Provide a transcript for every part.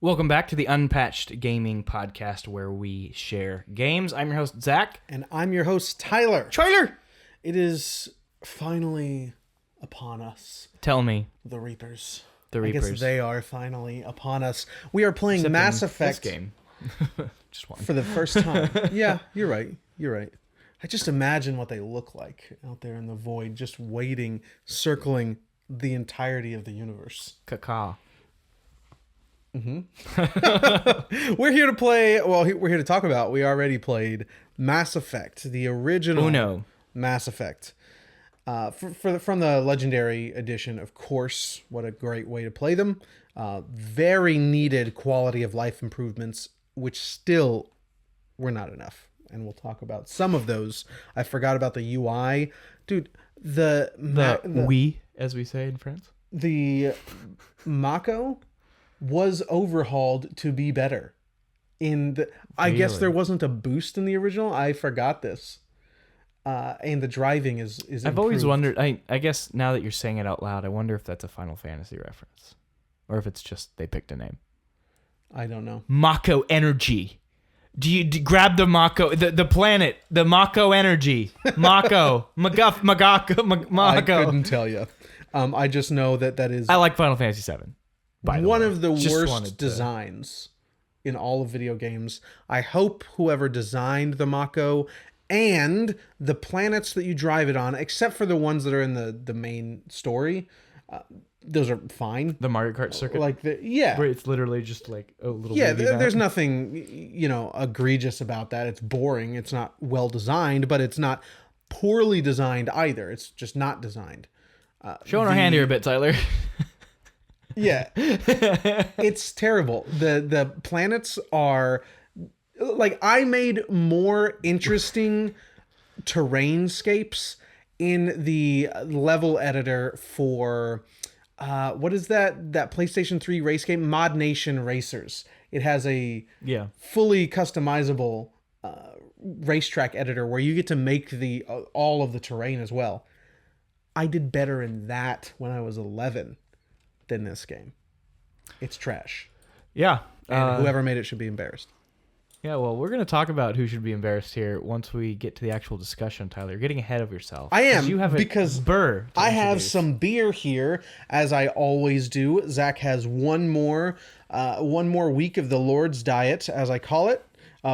Welcome back to the Unpatched Gaming Podcast, where we share games. I'm your host, Zach. And I'm your host, Tyler. Trailer! It is finally upon us. Tell me. The Reapers. The Reapers. I guess they are finally upon us. We are playing Except Mass in Effect this game. Just one. for the first time. Yeah, you're right. You're right. I just imagine what they look like out there in the void, just waiting, circling the entirety of the universe. Caca. We're here to play, we're here to talk about, we already played Mass Effect, the original Uno. Mass Effect. From the Legendary Edition, of course. What a great way to play them. Very needed quality of life improvements, which still were not enough. And we'll talk about some of those. I forgot about the UI. Dude, the oui, as we say in France. The Mako was overhauled to be better. I guess there wasn't a boost in the original. I forgot this. And the driving is I've improved. always wondered, I guess now that you're saying it out loud, I wonder if that's a Final Fantasy reference. Or if it's just they picked a name. I don't know. Mako Energy. Do you grab the Mako, the planet, the Mako Energy. Mako. Mako. I couldn't tell you. I just know that is... I like Final Fantasy VII. One of the worst designs in all of video games. I hope whoever designed the Mako and the planets that you drive it on, except for the ones that are in the main story, those are fine. The Mario Kart circuit? Where it's literally just like a little... Yeah, there's nothing, egregious about that. It's boring. It's not well designed, but it's not poorly designed either. It's just not designed. Showing our hand here a bit, Tyler. Yeah, it's terrible. The planets are like, I made more interesting terrainscapes in the level editor for what is that PlayStation 3 race game, Mod Nation Racers. It has a fully customizable racetrack editor where you get to make all of the terrain as well. I did better in that when I was 11 than this game. It's trash. Yeah. And whoever made it should be embarrassed. Yeah, well, we're going to talk about who should be embarrassed here once we get to the actual discussion, Tyler. You're getting ahead of yourself. I am, you have because I have some beer here, as I always do. Zach has one more week of the Lord's Diet, as I call it,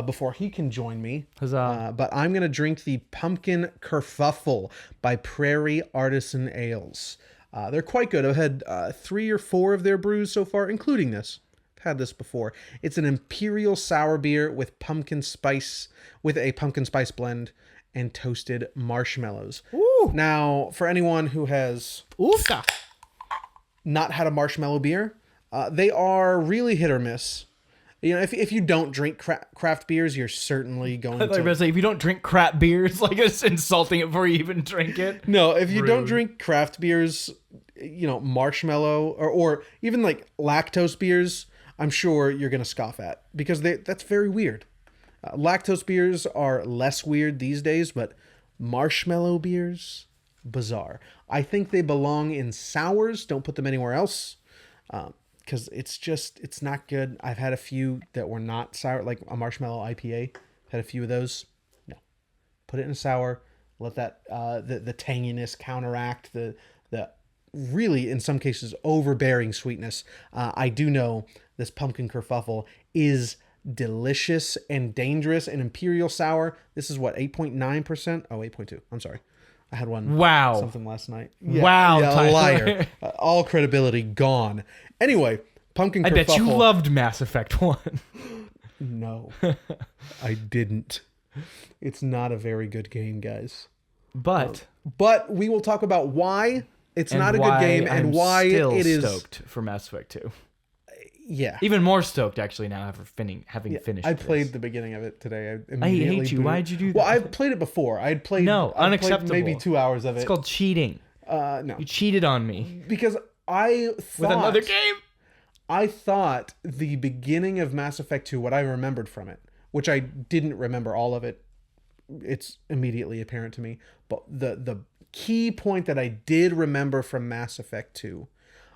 before he can join me. Huzzah. But I'm going to drink the Pumpkin Kerfuffle by Prairie Artisan Ales. They're quite good. I've had 3 or 4 of their brews so far, including this. I've had this before. It's an imperial sour beer with a pumpkin spice blend and toasted marshmallows. Ooh. Now, for anyone who has not had a marshmallow beer, they are really hit or miss. If you don't drink craft beers, you're certainly going to... I was about to say, if you don't drink crap beers, like it's insulting it before you even drink it. No, if you don't drink craft beers, marshmallow or even like lactose beers, I'm sure you're going to scoff at, because that's very weird. Lactose beers are less weird these days, but marshmallow beers, bizarre. I think they belong in sours. Don't put them anywhere else. Because it's not good. I've had a few that were not sour, like a marshmallow IPA. Had a few of those. No. Put it in a sour. Let that the tanginess counteract the really, in some cases, overbearing sweetness. I do know this pumpkin kerfuffle is delicious and dangerous. An imperial sour. This is what, 8.9%? Oh, 8.2. I'm sorry. I had one. Wow. Something last night. Wow. Yeah, liar. All credibility gone. Anyway, pumpkin kerfuffle. I bet you loved Mass Effect 1. No, I didn't. It's not a very good game, guys. But we will talk about why it's not a good game and why it is. Stoked for Mass Effect 2. Yeah. Even more stoked, actually, now having finished I played the beginning of it today. I hate you. Why'd you do that? Well, I've played it before. I'd played... No, unacceptable. Played maybe 2 hours of it. It's called cheating. No. You cheated on me. Because I thought... With another game? I thought the beginning of Mass Effect 2, what I remembered from it, which I didn't remember all of it, it's immediately apparent to me, but the key point that I did remember from Mass Effect 2,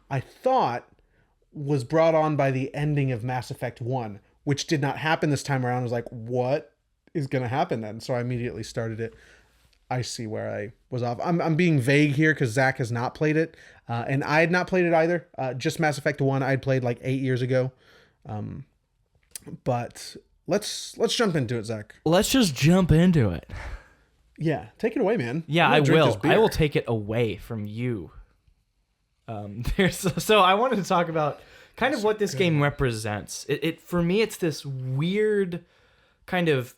I thought was brought on by the ending of Mass Effect 1, which did not happen this time around. I was like, what is going to happen then? So I immediately started it. I see where I was off. I'm being vague here because Zach has not played it, and I had not played it either. Just Mass Effect 1 I'd played like 8 years ago. But let's jump into it, Zach. Let's just jump into it. Yeah, take it away, man. Yeah, I'm I gonna drink will. this beer. I will take it away from you. So I wanted to talk about kind of what this game represents. It for me, it's this weird kind of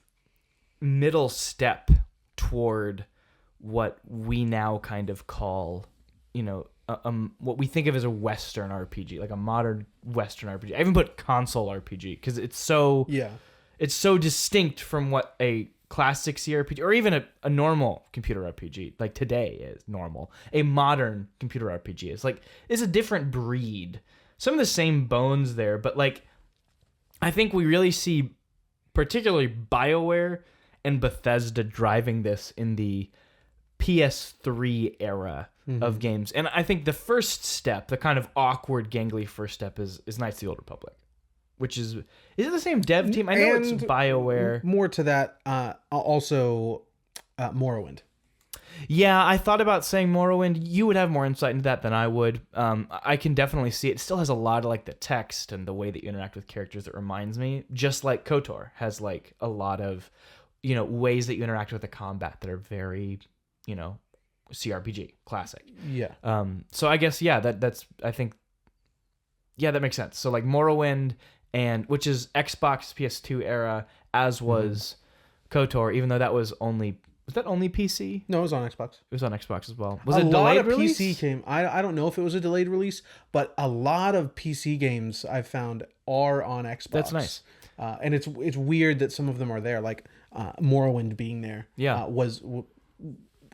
middle step toward what we now kind of call, what we think of as a Western RPG, like a modern Western RPG. I even put console RPG because it's so distinct from what a classic CRPG or even a normal computer RPG like today is normal. A modern computer RPG is a different breed. Some of the same bones there, but like I think we really see particularly BioWare and Bethesda driving this in the PS3 era of games. And I think the first step, the kind of awkward, gangly first step is Knights of the Old Republic, which is it the same dev team? I know it's BioWare. More to that, also Morrowind. Yeah, I thought about saying Morrowind. You would have more insight into that than I would. I can definitely see it. It still has a lot of like the text and the way that you interact with characters that reminds me, just like KOTOR has like a lot of, ways that you interact with the combat that are very, CRPG classic. Yeah. So I guess that's I think that makes sense. So like Morrowind which is Xbox PS2 era, as was KOTOR, even though that was only PC? No, it was on Xbox. It was on Xbox as well. Was a it lot delayed of release? PC came. I don't know if it was a delayed release, but a lot of PC games I've found are on Xbox. That's nice. And it's weird that some of them are there, like Morrowind being there. Yeah. Was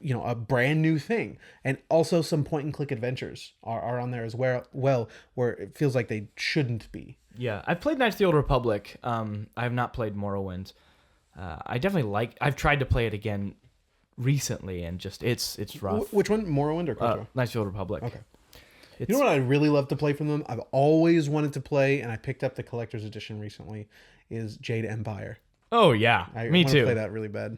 a brand new thing, and also some point and click adventures are on there as well, where it feels like they shouldn't be. Yeah, I've played Knights of the Old Republic. I have not played Morrowind. I definitely I've tried to play it again recently, and just it's rough. Which one, Morrowind or KOTOR? Knights of the Old Republic. Okay. You know what I'd really love to play from them? I've always wanted to play, and I picked up the collector's edition recently, is Jade Empire. Oh, yeah. Me want too. to play that really bad.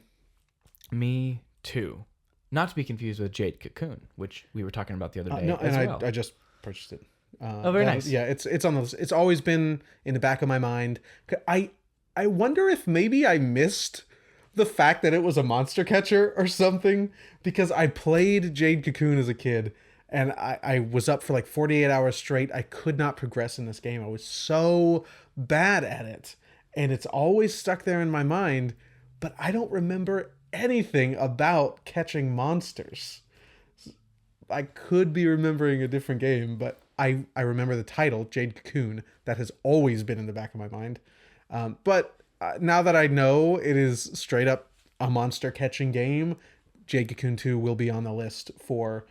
Me too. Not to be confused with Jade Cocoon, which we were talking about the other day. No, as and well. I just purchased it. Very nice. Yeah, it's on those. It's always been in the back of my mind. I wonder if maybe I missed the fact that it was a monster catcher or something, because I played Jade Cocoon as a kid, and I was up for like 48 hours straight. I could not progress in this game. I was so bad at it, and it's always stuck there in my mind, but I don't remember anything about catching monsters. I could be remembering a different game, but I remember the title, Jade Cocoon. That has always been in the back of my mind. But now that I know it is straight up a monster catching game, Jade Cocoon 2 will be on the list for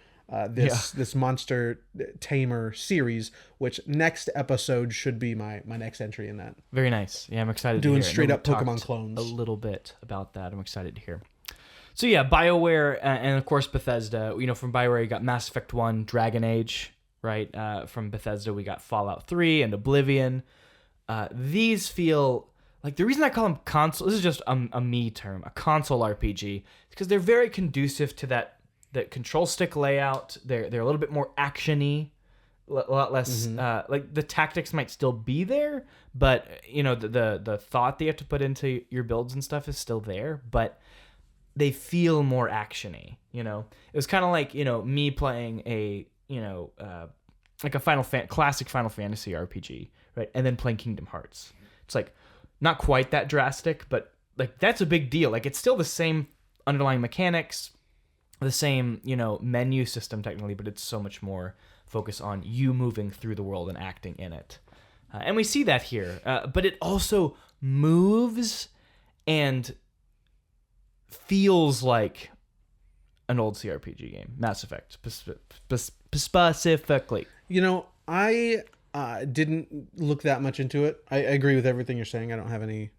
this monster tamer series, which next episode should be my next entry in that. Very nice. Yeah, I'm excited Doing to hear it. straight And up we Pokemon talked clones. a little bit about that. I'm excited to hear. So yeah, BioWare and of course Bethesda. From BioWare you got Mass Effect 1, Dragon Age, right? From Bethesda we got Fallout 3 and Oblivion. These feel like, the reason I call them console, this is just a me term, a console RPG, is because they're very conducive to that control stick layout. They're a little bit more action-y, a lot less like the tactics might still be there, but the thought that you have to put into your builds and stuff is still there, but they feel more action-y. It was kind of like me playing a like a classic Final Fantasy RPG, right? And then playing Kingdom Hearts. It's like not quite that drastic, but like that's a big deal. Like it's still the same underlying mechanics, the same menu system technically, but it's so much more focused on you moving through the world and acting in it. And we see that here, but it also moves and feels like an old CRPG game, Mass Effect specifically. I didn't look that much into it. I agree with everything you're saying. I don't have any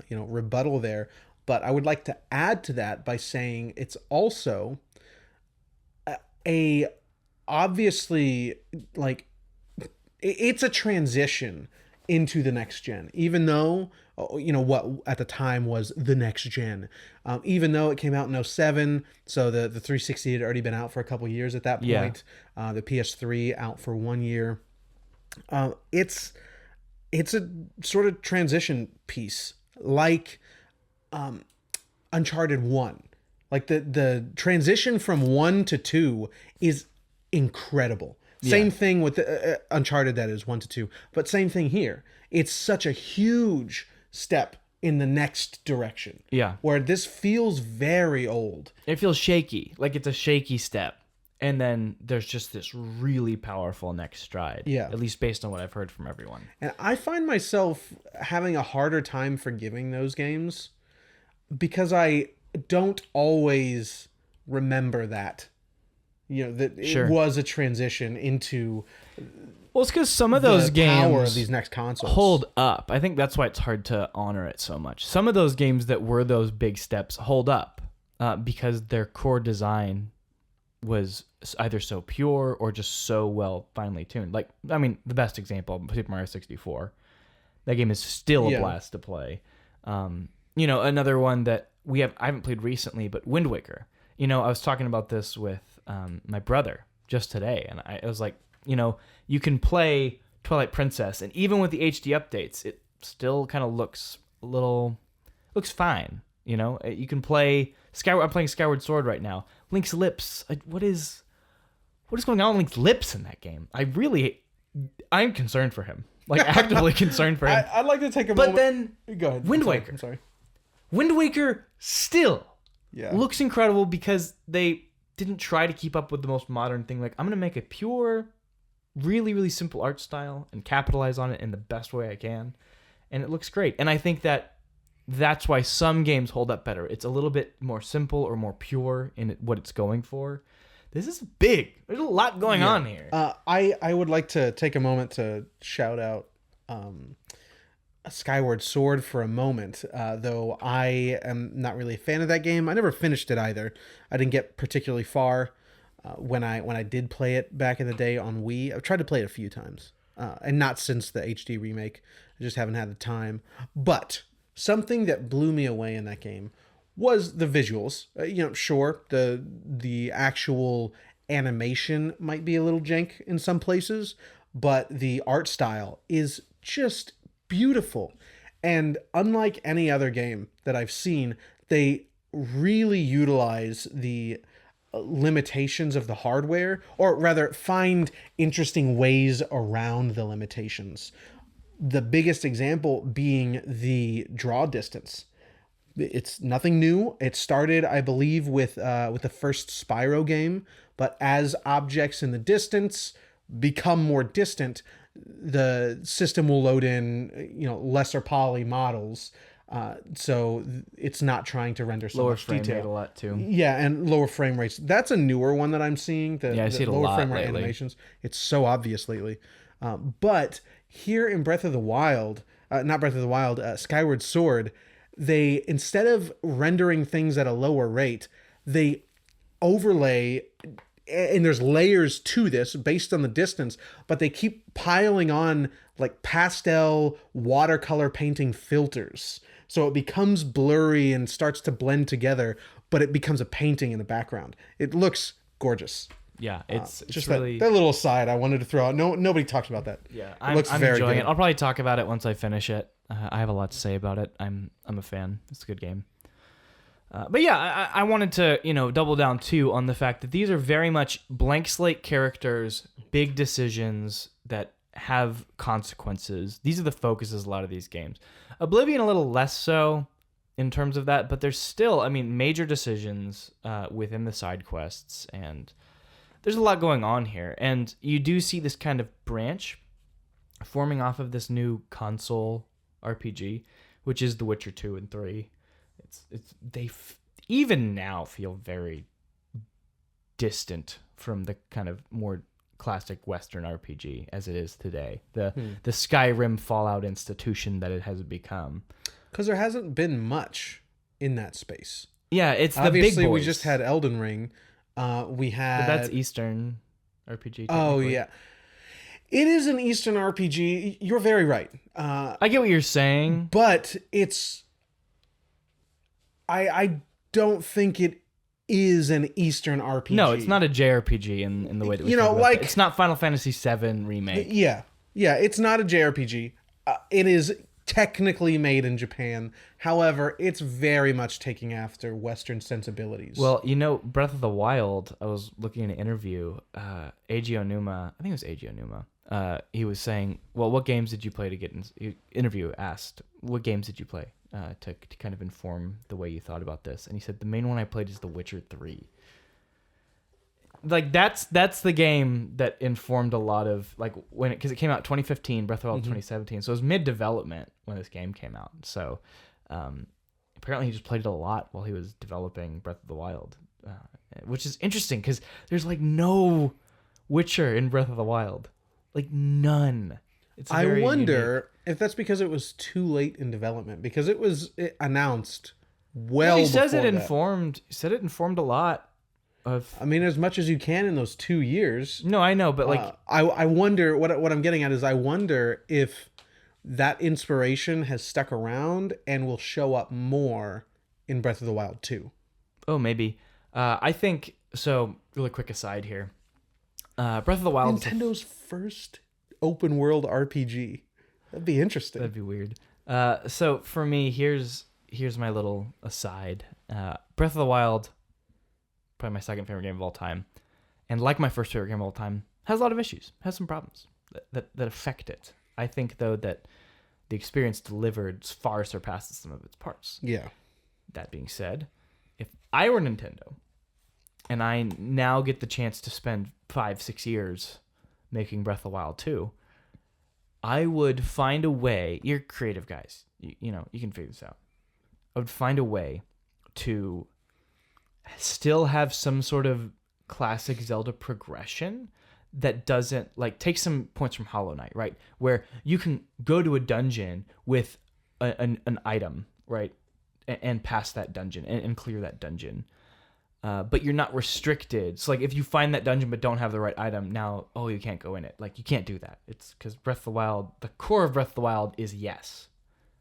rebuttal there, but I would like to add to that by saying it's also a obviously like it's a transition into the next gen, even though what at the time was the next gen. Even though it came out in '07, so the 360 had already been out for a couple years at that Yeah. point. The PS3 out for 1 year. It's a sort of transition piece, like Uncharted 1. Like the transition from 1 to 2 is incredible. Same thing with the Uncharted, that is 1 to 2, but same thing here. It's such a huge step in the next direction. Yeah. Where this feels very old. It feels shaky, like it's a shaky step. And then there's just this really powerful next stride. Yeah. At least based on what I've heard from everyone. And I find myself having a harder time forgiving those games because I don't always remember that. That Sure. it was a transition into Well, it's because some of those the power of games these next consoles. hold up. I think that's why it's hard to honor it so much. Some of those games that were those big steps hold up because their core design was either so pure or just so well finely tuned. Like, I mean, the best example, Super Mario 64. That game is still a blast to play. Another one that I haven't played recently, but Wind Waker. I was talking about this with my brother just today, and I was like, you can play Twilight Princess, and even with the HD updates, it still kind of looks fine. You can play Skyward. I'm playing Skyward Sword right now. Link's lips. What is going on with Link's lips in that game? I'm concerned for him. Like, actively concerned for him. I'd like to take a But moment. then, Go ahead. Wind I'm sorry. Waker. I'm sorry. Wind Waker still Yeah. looks incredible because they didn't try to keep up with the most modern thing. Like, I'm going to make a pure, really, really simple art style and capitalize on it in the best way I can. And it looks great. And I think that's why some games hold up better. It's a little bit more simple or more pure in what it's going for. This is big. There's a lot going on here. I would like to take a moment to shout out Skyward Sword for a moment, though I am not really a fan of that game. I never finished it either. I didn't get particularly far when I did play it back in the day on Wii. I've tried to play it a few times, and not since the HD remake. I just haven't had the time. But something that blew me away in that game was the visuals. Sure, the actual animation might be a little jank in some places, but the art style is just beautiful. And unlike any other game that I've seen, they really utilize the limitations of the hardware, or rather find interesting ways around the limitations. The biggest example being the draw distance. It's nothing new. It started, I believe, with the first Spyro game, but as objects in the distance become more distant, the system will load in, lesser poly models, so it's not trying to render so Lower much frame detail. rate a lot too. Yeah, and lower frame rates. That's a newer one that I'm seeing. I see it a lower lot frame rate lately. animations. It's so obvious lately. But here in Breath of the Wild, not Breath of the Wild, Skyward Sword, they, instead of rendering things at a lower rate, they overlay, and there's layers to this based on the distance, but they keep piling on like pastel watercolor painting filters. So it becomes blurry and starts to blend together, but it becomes a painting in the background. It looks gorgeous. Yeah, it's Just really that little aside I wanted to throw out. Nobody talks about that. Yeah, It looks I'm very enjoying good. it. I'll probably talk about it once I finish it. I have a lot to say about it. I'm a fan. It's a good game. But yeah, I wanted to double down too on the fact that these are very much blank slate characters, big decisions that have consequences. These are the focuses of a lot of these games. Oblivion a little less so in terms of that, but there's still, major decisions within the side quests, and there's a lot going on here. And you do see this kind of branch forming off of this new console RPG, which is The Witcher 2 and 3. Even now feel very distant from the kind of more classic Western RPG as it is today. The Skyrim Fallout institution that it has become. Because there hasn't been much in that space. Yeah, it's the Obviously, big boys. we just had Elden Ring. We had... But that's Eastern RPG. Oh, technically. yeah. It is an Eastern RPG. You're very right. I get what you're saying. But it's... I don't think it is an Eastern RPG. No, it's not a JRPG in the way that we think about it. It's not Final Fantasy VII Remake. Yeah. Yeah, it's not a JRPG. It is technically made in Japan. However, it's very much taking after Western sensibilities. Well, Breath of the Wild, I was looking at an interview, Eiji Onuma, I think it was Eiji Onuma, he was saying, well, what games did you play to get in... Interview asked, what games did you play to kind of inform the way you thought about this? And he said, the main one I played is The Witcher 3. Like, that's the game that informed a lot of, like, because it came out 2015, Breath of the Wild 2017, so it was mid-development when this game came out. So apparently he just played it a lot while he was developing Breath of the Wild, which is interesting because there's, like, no Witcher in Breath of the Wild. Like, none. I wonder if that's because it was too late in development, because it was announced well he says before it that. informed. He said it informed a lot of. I mean, as much as you can in those 2 years. No, I know, but like, I wonder what I'm getting at is I wonder if that inspiration has stuck around and will show up more in Breath of the Wild 2. Oh, maybe. I think so. Really quick aside here. Breath of the Wild. Nintendo's first open world RPG. That'd be interesting. That'd be weird. So for me, here's my little aside. Breath of the Wild, probably my second favorite game of all time, and like my first favorite game of all time, has a lot of issues, has some problems that affect it. I think though that the experience delivered far surpasses some of its parts. Yeah. That being said, if I were Nintendo, and I now get the chance to spend 5-6 years making Breath of the Wild 2, I would find a way. You're creative guys. You can figure this out. I would find a way to still have some sort of classic Zelda progression that doesn't, like, take some points from Hollow Knight, right? Where you can go to a dungeon with an item, right? And pass that dungeon and clear that dungeon. But you're not restricted. So, like, if you find that dungeon but don't have the right item, now, you can't go in it. Like, you can't do that. It's because Breath of the Wild, the core of Breath of the Wild is yes.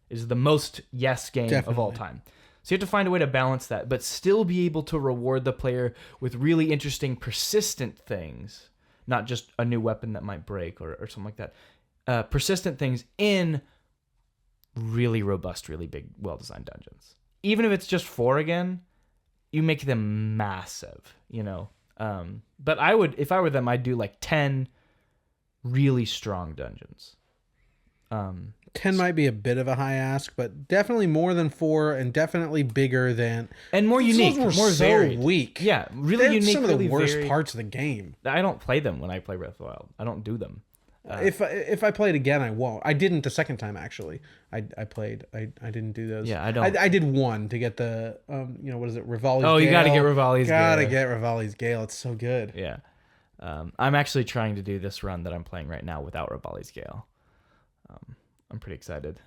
Is the most yes game of all time. So you have to find a way to balance that, but still be able to reward the player with really interesting, persistent things. Not just a new weapon that might break or something like that. Persistent things in really robust, really big, well-designed dungeons. Even if it's just 4 again, you make them massive, But if I were them, I'd do like 10 really strong dungeons. 10 might be a bit of a high ask, but definitely more than 4 and definitely bigger than... And more unique, more so varied. Weak. Yeah, really They're unique, some of the really worst varied. parts of the game. I don't play them when I play Breath of the Wild. I don't do them. If I play it again, I won't. I didn't the second time, actually. I didn't do those. Yeah, I don't. I did one to get the, what is it, Rivali's Gale. Oh, you got to get Rivali's Gale. Gotta get Rivali's Gale. It's so good. Yeah. I'm actually trying to do this run that I'm playing right now without Rivali's Gale. I'm pretty excited.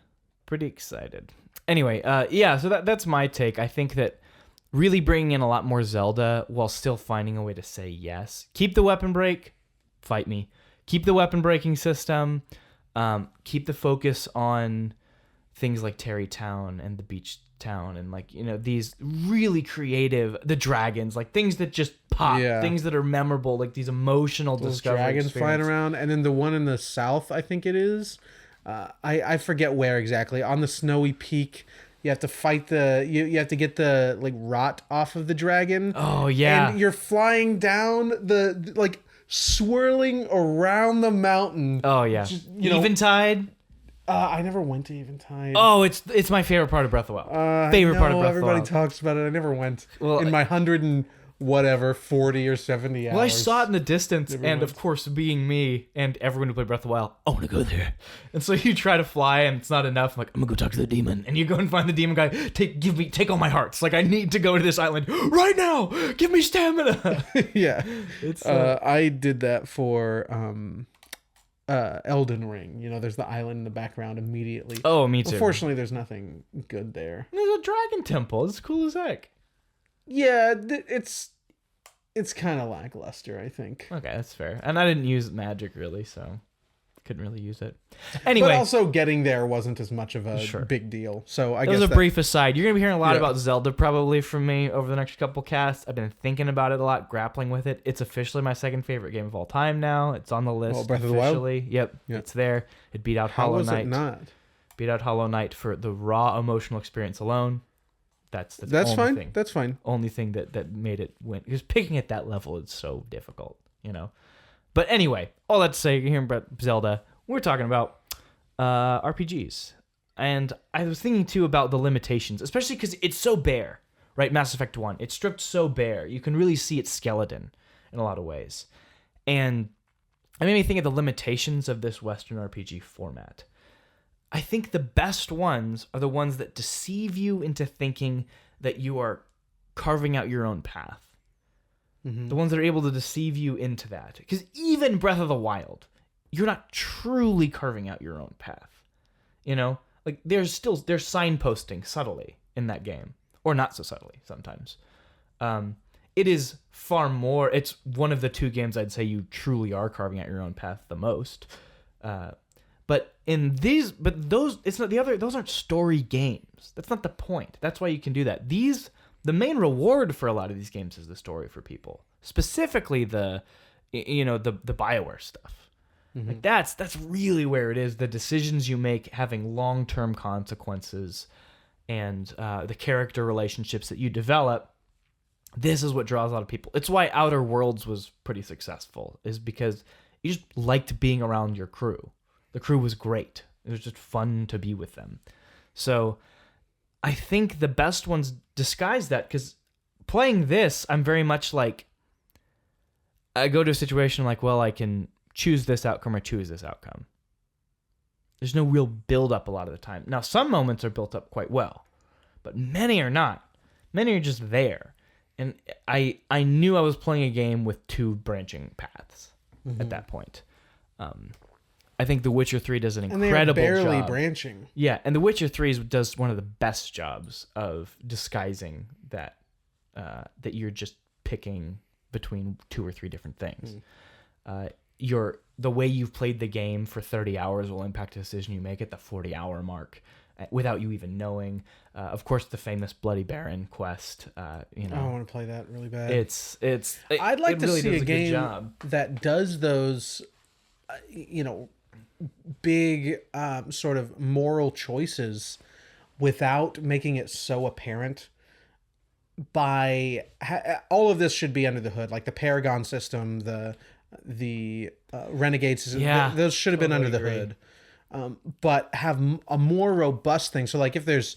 Anyway, so that's my take. I think that really bringing in a lot more Zelda while still finding a way to say yes. Keep the weapon break. Fight me. Keep the weapon breaking system. Keep the focus on things like Terry Town and the Beach Town and these really creative, the dragons, like things that just pop, things that are memorable, like these emotional discovery dragons experience. flying around, and then the one in the south, I think it is. I forget where exactly. On the snowy peak, you have to fight you have to get the rot off of the dragon. Oh yeah, and you're flying down the swirling around the mountain. Oh yeah, Eventide. I never went to Eventide. Oh, it's my favorite part of Breath of the Wild. Favorite part of Breath of the Wild. Everybody talks about it. I never went. Well, in my 140 or 70 hours. Well, I saw it in the distance, and of course, being me and everyone who played Breath of the Wild, I want to go there. And so you try to fly, and it's not enough. I'm like, I'm gonna go talk to the demon, and you go and find the demon guy. Take all my hearts. Like, I need to go to this island right now. Give me stamina. Yeah, it's. I did that for Elden Ring. There's the island in the background immediately. Oh, me too. Unfortunately, there's nothing good there. There's a dragon temple. It's cool as heck. Yeah, it's kind of lackluster, I think. Okay, that's fair. And I didn't use magic really, so. couldn't really use it. But Anyway, also getting there wasn't as much of a Sure. big deal. So I that guess was a brief aside. You're going to be hearing a lot Yeah. about Zelda probably from me over the next couple casts. I've been thinking about it a lot, grappling with it. It's officially my second favorite game of all time now. It's on the list. Well, Breath of the Wild? officially. Yep, Yeah. it's there. It beat out how Hollow was Knight. it not? Beat out Hollow Knight for the raw emotional experience alone. That's the That's only fine. thing. That's fine. Only thing that made it win. Because picking at that level is so difficult, But anyway, all that to say, you're hearing about Zelda. We're talking about RPGs. And I was thinking, too, about the limitations, especially because it's so bare, right? Mass Effect 1. It's stripped so bare. You can really see its skeleton in a lot of ways. And it made me think of the limitations of this Western RPG format. I think the best ones are the ones that deceive you into thinking that you are carving out your own path. The ones that are able to deceive you into that. Because even Breath of the Wild, you're not truly carving out your own path. Like there's signposting subtly in that game. Or not so subtly sometimes. It is far more, it's one of the two games I'd say you truly are carving out your own path the most. But those aren't story games. That's not the point. That's why you can do that. The main reward for a lot of these games is the story for people. Specifically the BioWare stuff. Like that's really where it is. The decisions you make having long-term consequences and the character relationships that you develop. This is what draws a lot of people. It's why Outer Worlds was pretty successful, is because you just liked being around your crew. The crew was great. It was just fun to be with them. So I think the best ones disguise that, because playing this, I'm very much like, I go to a situation like, well, I can choose this outcome or choose this outcome. There's no real build-up a lot of the time. Now, some moments are built up quite well, but many are not. Many are just there. And I knew I was playing a game with two branching paths at that point. I think The Witcher 3 does an incredible job. And they're barely branching. Yeah, and The Witcher 3 does one of the best jobs of disguising that that you're just picking between two or three different things. The way you've played the game for 30 hours will impact the decision you make at the 40-hour mark without you even knowing. Of course, the famous Bloody Baron quest. I want to play that really bad. I'd like to really see does a game job. that does those, big sort of moral choices without making it so apparent. All of this should be under the hood, like the Paragon system, the Renegade system. Those should have been under the hood. But have a more robust thing. So like if there's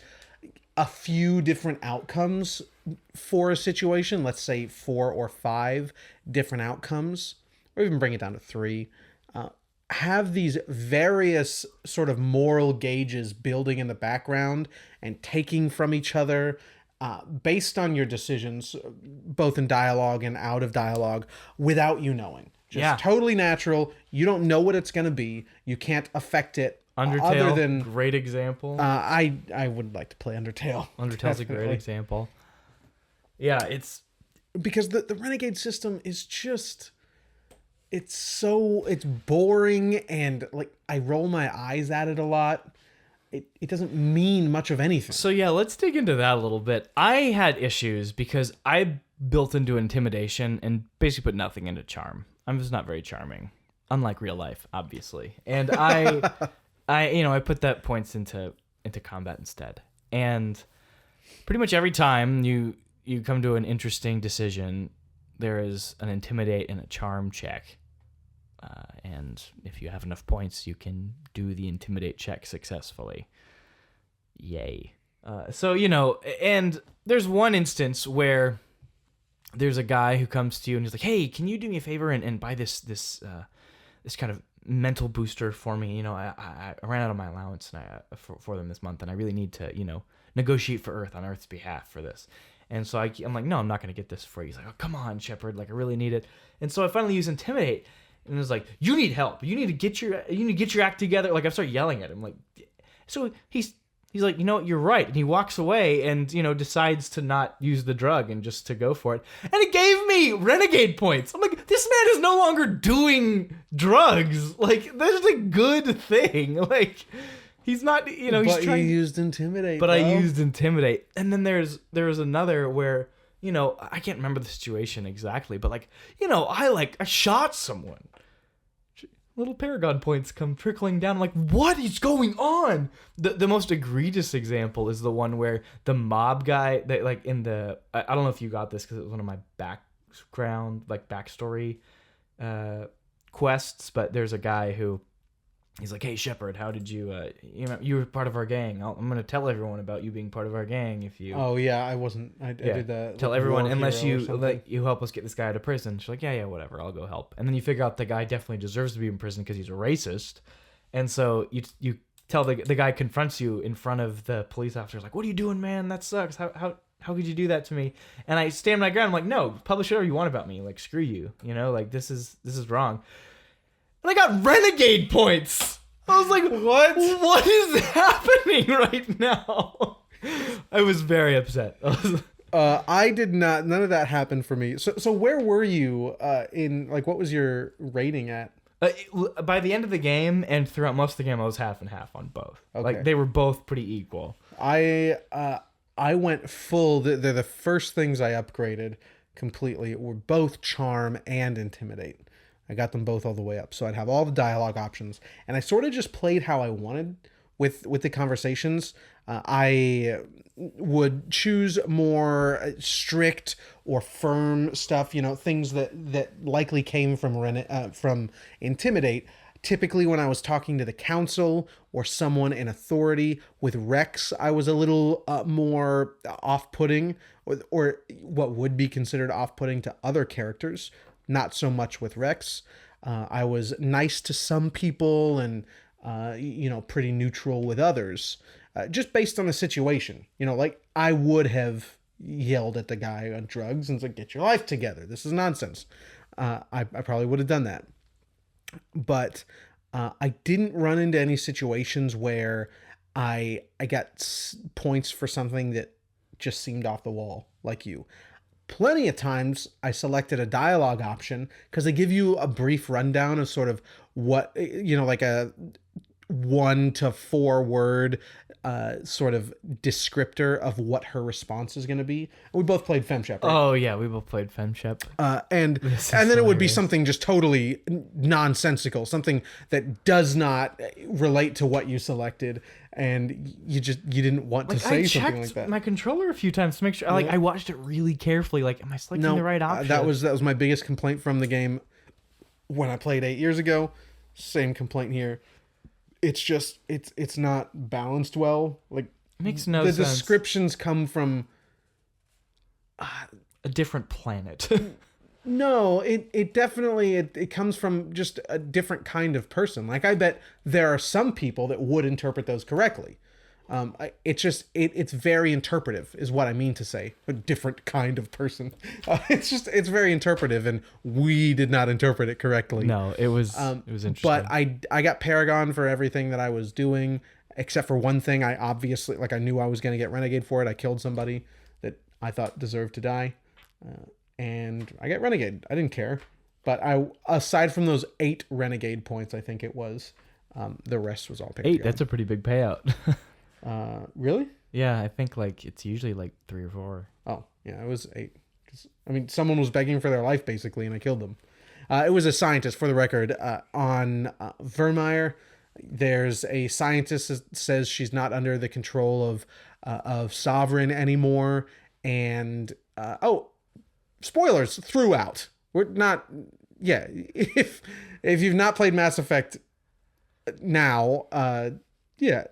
a few different outcomes for a situation, let's say 4 or 5 different outcomes, or even bring it down to 3, have these various sort of moral gauges building in the background and taking from each other based on your decisions, both in dialogue and out of dialogue, without you knowing. Just totally natural. You don't know what it's going to be. You can't affect it. Undertale, other than, great example. I would like to play Undertale. Undertale's a great example. Yeah, it's... Because the Renegade system is just... It's boring, and like I roll my eyes at it a lot. It doesn't mean much of anything. So yeah, let's dig into that a little bit. I had issues because I built into intimidation and basically put nothing into charm. I'm just not very charming, unlike real life, obviously. And I put that points into combat instead. And pretty much every time you come to an interesting decision, there is an intimidate and a charm check. And if you have enough points, you can do the intimidate check successfully. Yay. And there's one instance where there's a guy who comes to you and he's like, hey, can you do me a favor and buy this kind of mental booster for me? I ran out of my allowance for them this month, and I really need to, negotiate for Earth on Earth's behalf for this. And so I'm like, no, I'm not going to get this for you. He's like, oh, come on, Shepard. Like, I really need it. And so I finally use intimidate. And it was like, you need help. You need to get your act together. Like, I start yelling at him. Like, so he's like, you know what, you're right. And he walks away and, decides to not use the drug and just to go for it. And it gave me renegade points. I'm like, this man is no longer doing drugs. Like, that's a good thing. Like, he's not, he's trying. You used intimidate. But bro. I used intimidate. And then there was another where, I can't remember the situation exactly, but like, I shot someone. Little Paragon points come trickling down. I'm like, what is going on? The most egregious example is the one where the mob guy, that like in the, I don't know if you got this because it was one of my backstory quests, but there's a guy who, he's like, hey Shepard, how did you you were part of our gang. I'm gonna tell everyone about you being part of our gang if you. Oh yeah, I wasn't. I did that. Tell like, everyone war unless hero you you help us get this guy out of prison. She's like, yeah, whatever, I'll go help. And then you figure out the guy definitely deserves to be in prison because he's a racist. And so you tell the guy confronts you in front of the police officers, like, what are you doing, man? That sucks. How could you do that to me? And I stand my ground. I'm like, no, publish whatever you want about me. Like, screw you. Like this is wrong. And I got renegade points. I was like, what is happening right now? I was very upset. I did not. None of that happened for me. So where were you in, like, what was your rating at? By the end of the game and throughout most of the game, I was half and half on both. Okay. Like, they were both pretty equal. I went full. They're the first things I upgraded completely. Were both charm and intimidate. I got them both all the way up, so I'd have all the dialogue options, and I sort of just played how I wanted with the conversations. I would choose more strict or firm stuff, things that likely came from intimidate. Typically, when I was talking to the council or someone in authority with Rex, I was a little more off-putting, or what would be considered off-putting to other characters. Not so much with Rex. I was nice to some people and, pretty neutral with others, just based on the situation. Like, I would have yelled at the guy on drugs and said, get your life together. This is nonsense. I probably would have done that. But I didn't run into any situations where I got points for something that just seemed off the wall like you. Plenty of times I selected a dialogue option because they give you a brief rundown of sort of what, like a 1 to 4 word sort of descriptor of what her response is going to be. We both played FemShep, right? Oh yeah, we both played FemShep. And then it would be something just totally nonsensical, something that does not relate to what you selected, and you didn't want to say something like that. I checked my controller a few times to make sure. Like, I watched it really carefully. Like, am I selecting the right option? That was my biggest complaint from the game when I played 8 years ago. Same complaint here. It's just it's not balanced well. Like, it makes no sense. The descriptions come from a different planet. No, it definitely it comes from just a different kind of person. Like, I bet there are some people that would interpret those correctly. It's very interpretive is what I mean to say. A different kind of person. It's very interpretive, and we did not interpret it correctly. No, it was interesting. But I got Paragon for everything that I was doing, except for one thing. I obviously, like, I knew I was going to get Renegade for it. I killed somebody that I thought deserved to die. And I get Renegade. I didn't care. But aside from those 8 Renegade points, I think it was, the rest was all Paragon. 8, that's a pretty big payout. Really? Yeah, I think like it's usually like 3 or 4. Oh, yeah, it was 8. Someone was begging for their life basically, and I killed them. It was a scientist, for the record, on Vermeer. There's a scientist that says she's not under the control of Sovereign anymore, and spoilers throughout. We're not. Yeah, if you've not played Mass Effect now, yeah.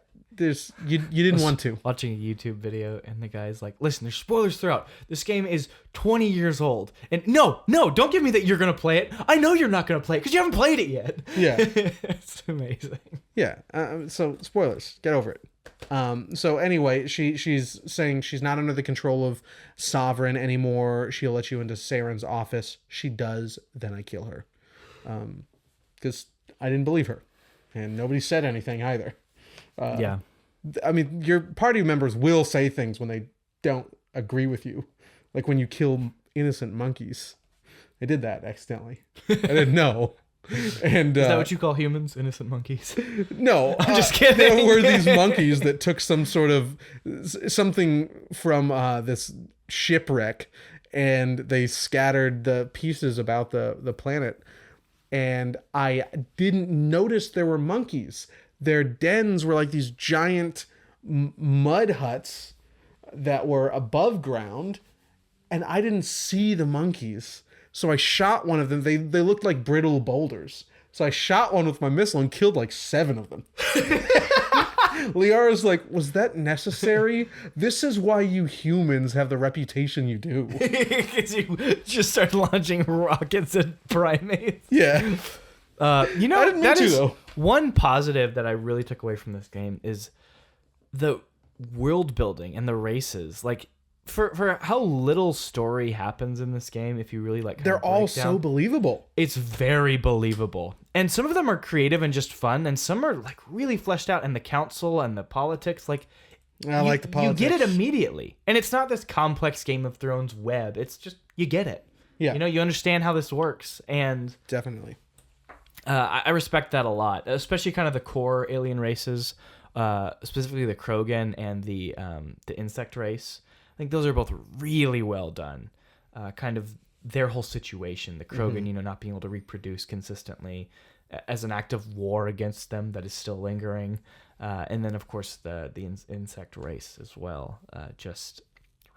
You didn't want to. Watching a YouTube video, and the guy's like, listen, there's spoilers throughout. This game is 20 years old. And no, don't give me that you're going to play it. I know you're not going to play it because you haven't played it yet. Yeah. It's amazing. Yeah. So spoilers. Get over it. So anyway, she's saying she's not under the control of Sovereign anymore. She'll let you into Saren's office. She does. Then I kill her. Because I didn't believe her. And nobody said anything either. Yeah. I mean, your party members will say things when they don't agree with you, like when you kill innocent monkeys. I did that accidentally. I didn't know. And Is that what you call humans? Innocent monkeys? no, I'm just kidding. There were these monkeys that took some sort of something from this shipwreck, and they scattered the pieces about the planet. And I didn't notice there were monkeys. Their dens were like these giant mud huts that were above ground, and I didn't see the monkeys. So I shot one of them. They looked like brittle boulders. So I shot one with my missile and killed like 7 of them. Liara's like, was that necessary? This is why you humans have the reputation you do. Because you just start launching rockets at primates. Yeah. I didn't mean to, though. One positive that I really took away from this game is the world building and the races. Like, for how little story happens in this game, if you really like, they're all so believable. It's very believable, and some of them are creative and just fun, and some are like really fleshed out. And the council and the politics, like, I like the politics. You get it immediately, and it's not this complex Game of Thrones web. It's just you get it. Yeah, you understand how this works, and definitely. I respect that a lot, especially kind of the core alien races, specifically the Krogan and the insect race. I think those are both really well done. Kind of their whole situation, the Krogan, not being able to reproduce consistently as an act of war against them that is still lingering. And then, of course, the insect race as well. Just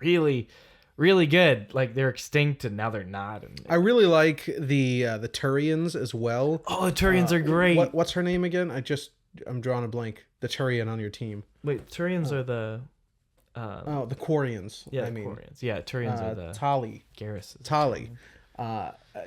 really, really good. Like, they're extinct and now they're not. And I really like the Turians as well. Oh, the Turians are great. What's her name again? I'm drawing a blank. The Turian on your team. Wait, Turians are the... the Quarians. Yeah, Quarians. Yeah, Turians are the Tali. Garrus. Tali.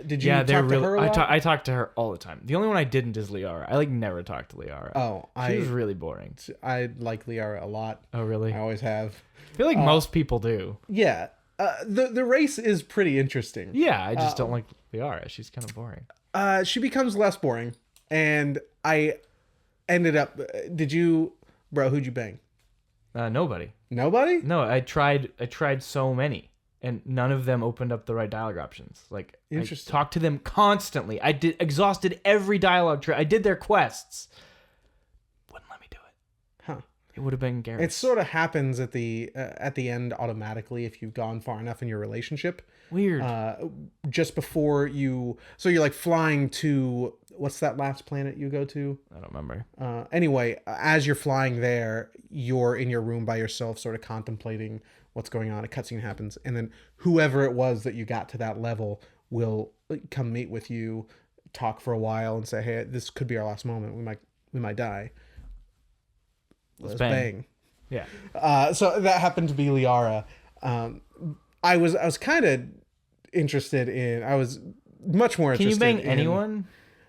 Did you talk they're to really. her a lot? I talk to her all the time. The only one I didn't is Liara. I never talked to Liara. Oh, she was really boring. I like Liara a lot. Oh, really? I always have. I feel like most people do. Yeah. The race is pretty interesting. Yeah, I just don't like Liara. She's kind of boring. She becomes less boring, and I ended up. Who'd you bang? Nobody. Nobody? No, I tried so many, and none of them opened up the right dialogue options. Like, interesting. I talked to them constantly. I exhausted every dialogue tree. I did their quests. Wouldn't let me do it. Huh. It would have been Garrus. It sort of happens at the end automatically if you've gone far enough in your relationship. Weird. Just before so you're like flying to, what's that last planet you go to? I don't remember. Anyway, as you're flying there, you're in your room by yourself, sort of contemplating what's going on. A cutscene happens, and then whoever it was that you got to that level will come meet with you, talk for a while, and say, "Hey, this could be our last moment. We might die. Let's bang." Yeah. So that happened to be Liara. I was kind of interested in. I was much more interested. Can you bang anyone?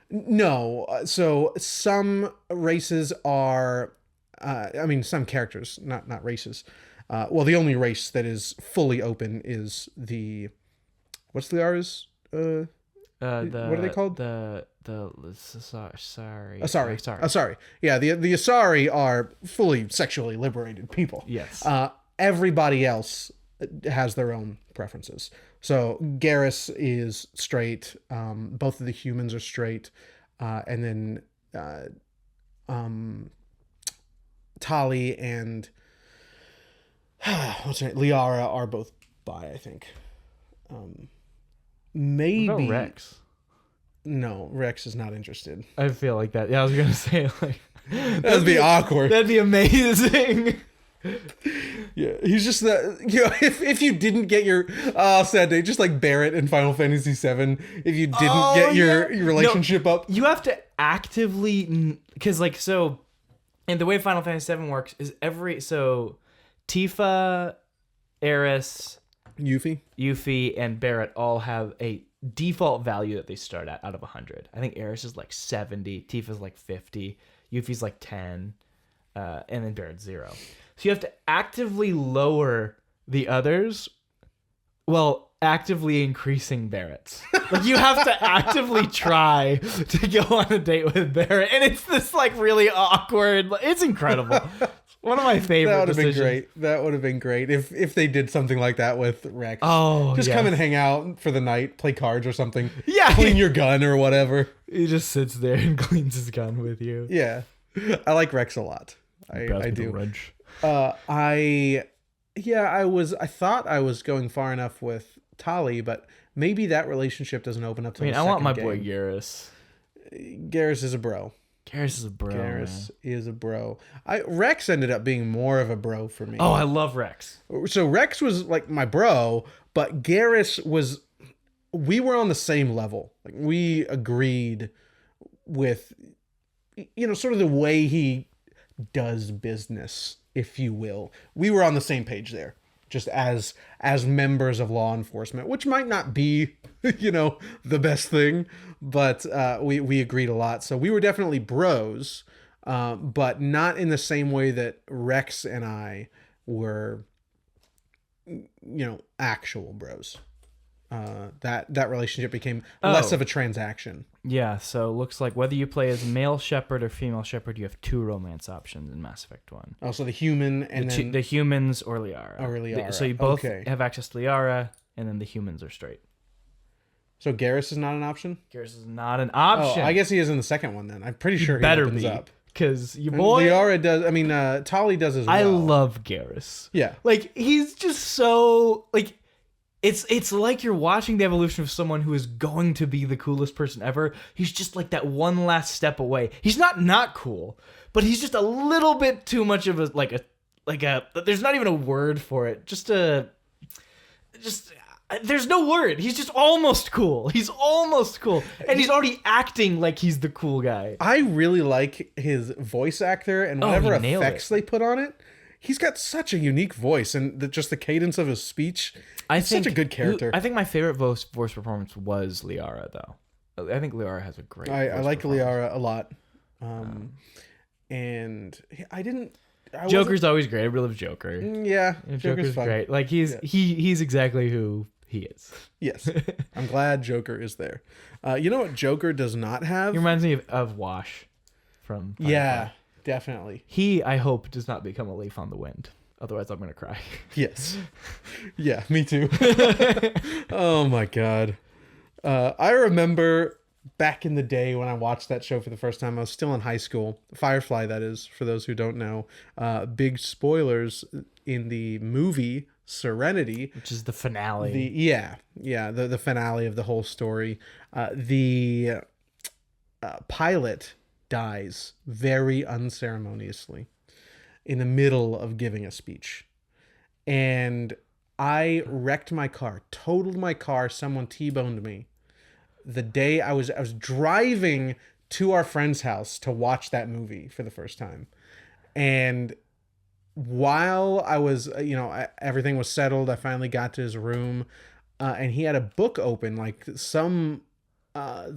No. So some races are. Some characters, not races. Well, the only race that is fully open is the. What's Liara's? What are they called? Sorry. Asari. Yeah, the Asari are fully sexually liberated people. Yes. Everybody else has their own preferences. So Garrus is straight. Both of the humans are straight, and then Tali and what's her name? Liara are both bi, I think. Maybe what about Rex? No, Rex is not interested. I feel like that. Yeah, I was gonna say like that'd be awkward. That'd be amazing. Yeah, he's just that. If you didn't get your sad day, just like Barrett in Final Fantasy VII. If you didn't get your relationship up, you have to actively because and the way Final Fantasy VII works is Tifa, Eris, Yuffie, and Barrett all have a default value that they start at out of 100. I think Eris is like 70, Tifa's like 50, Yuffie's like 10, and then Barrett's 0. So you have to actively lower the others. Well, actively increasing Barrett's. Like, you have to actively try to go on a date with Barrett, and it's this like really awkward. It's incredible. One of my favorite. That would have been decisions. great. That would have been great if they did something like that with Rex. Oh, just yes. come and hang out for the night, play cards or something. Yeah. Clean your gun or whatever. He just sits there and cleans his gun with you. Yeah, I like Rex a lot. I do. Wrench. I thought I was going far enough with Tali, but maybe that relationship doesn't open up to. I want my boy Garrus. Garrus is a bro. Garrus is a bro. Garrus is a bro. Rex ended up being more of a bro for me. Oh, I love Rex. So Rex was like my bro, but Garrus was. We were on the same level. Like, we agreed with, sort of the way he does business, if you will. We were on the same page there, just as members of law enforcement, which might not be, the best thing, but we agreed a lot. So we were definitely bros, but not in the same way that Rex and I were, actual bros. That relationship became less of a transaction. Yeah, so looks like whether you play as male shepherd or female shepherd, you have 2 romance options in Mass Effect 1. Oh, so the human and the humans or Liara. Or Liara. So you both Okay. have access to Liara, and then the humans are straight. So Garrus is not an option? Garrus is not an option. Oh, I guess he is in the second one then. I'm pretty sure he better opens be, up. because you And boy. Liara does. I mean, Tali does as well. I love Garrus. Yeah. Like, he's just so like. It's like you're watching the evolution of someone who is going to be the coolest person ever. He's just like that one last step away. He's not cool, but he's just a little bit too much of a there's not even a word for it. There's no word. He's just almost cool. He's almost cool. And he's already acting like he's the cool guy. I really like his voice actor and whatever effects they put on it. He's got such a unique voice, and just the cadence of his speech. He's such a good character. I think my favorite voice performance was Liara, though. I think Liara has a great I like Liara a lot. And I didn't... Joker's always great. I really love Joker. Yeah, Joker's fun. great. Like, he's exactly who he is. Yes. I'm glad Joker is there. You know what Joker does not have? He reminds me of Wash from Firefly. Yeah, definitely. He, I hope, does not become a leaf on the wind. Otherwise, I'm going to cry. Yes. Yeah, me too. Oh, my God. I remember back in the day when I watched that show for the first time. I was still in high school. Firefly, that is, for those who don't know. Big spoilers in the movie Serenity. Which is the finale. The finale of the whole story. The pilot dies very unceremoniously in the middle of giving a speech. And I wrecked my car, totaled my car. Someone T-boned me. The day I was driving to our friend's house to watch that movie for the first time. And while I was, everything was settled, I finally got to his room, and he had a book open, like some, I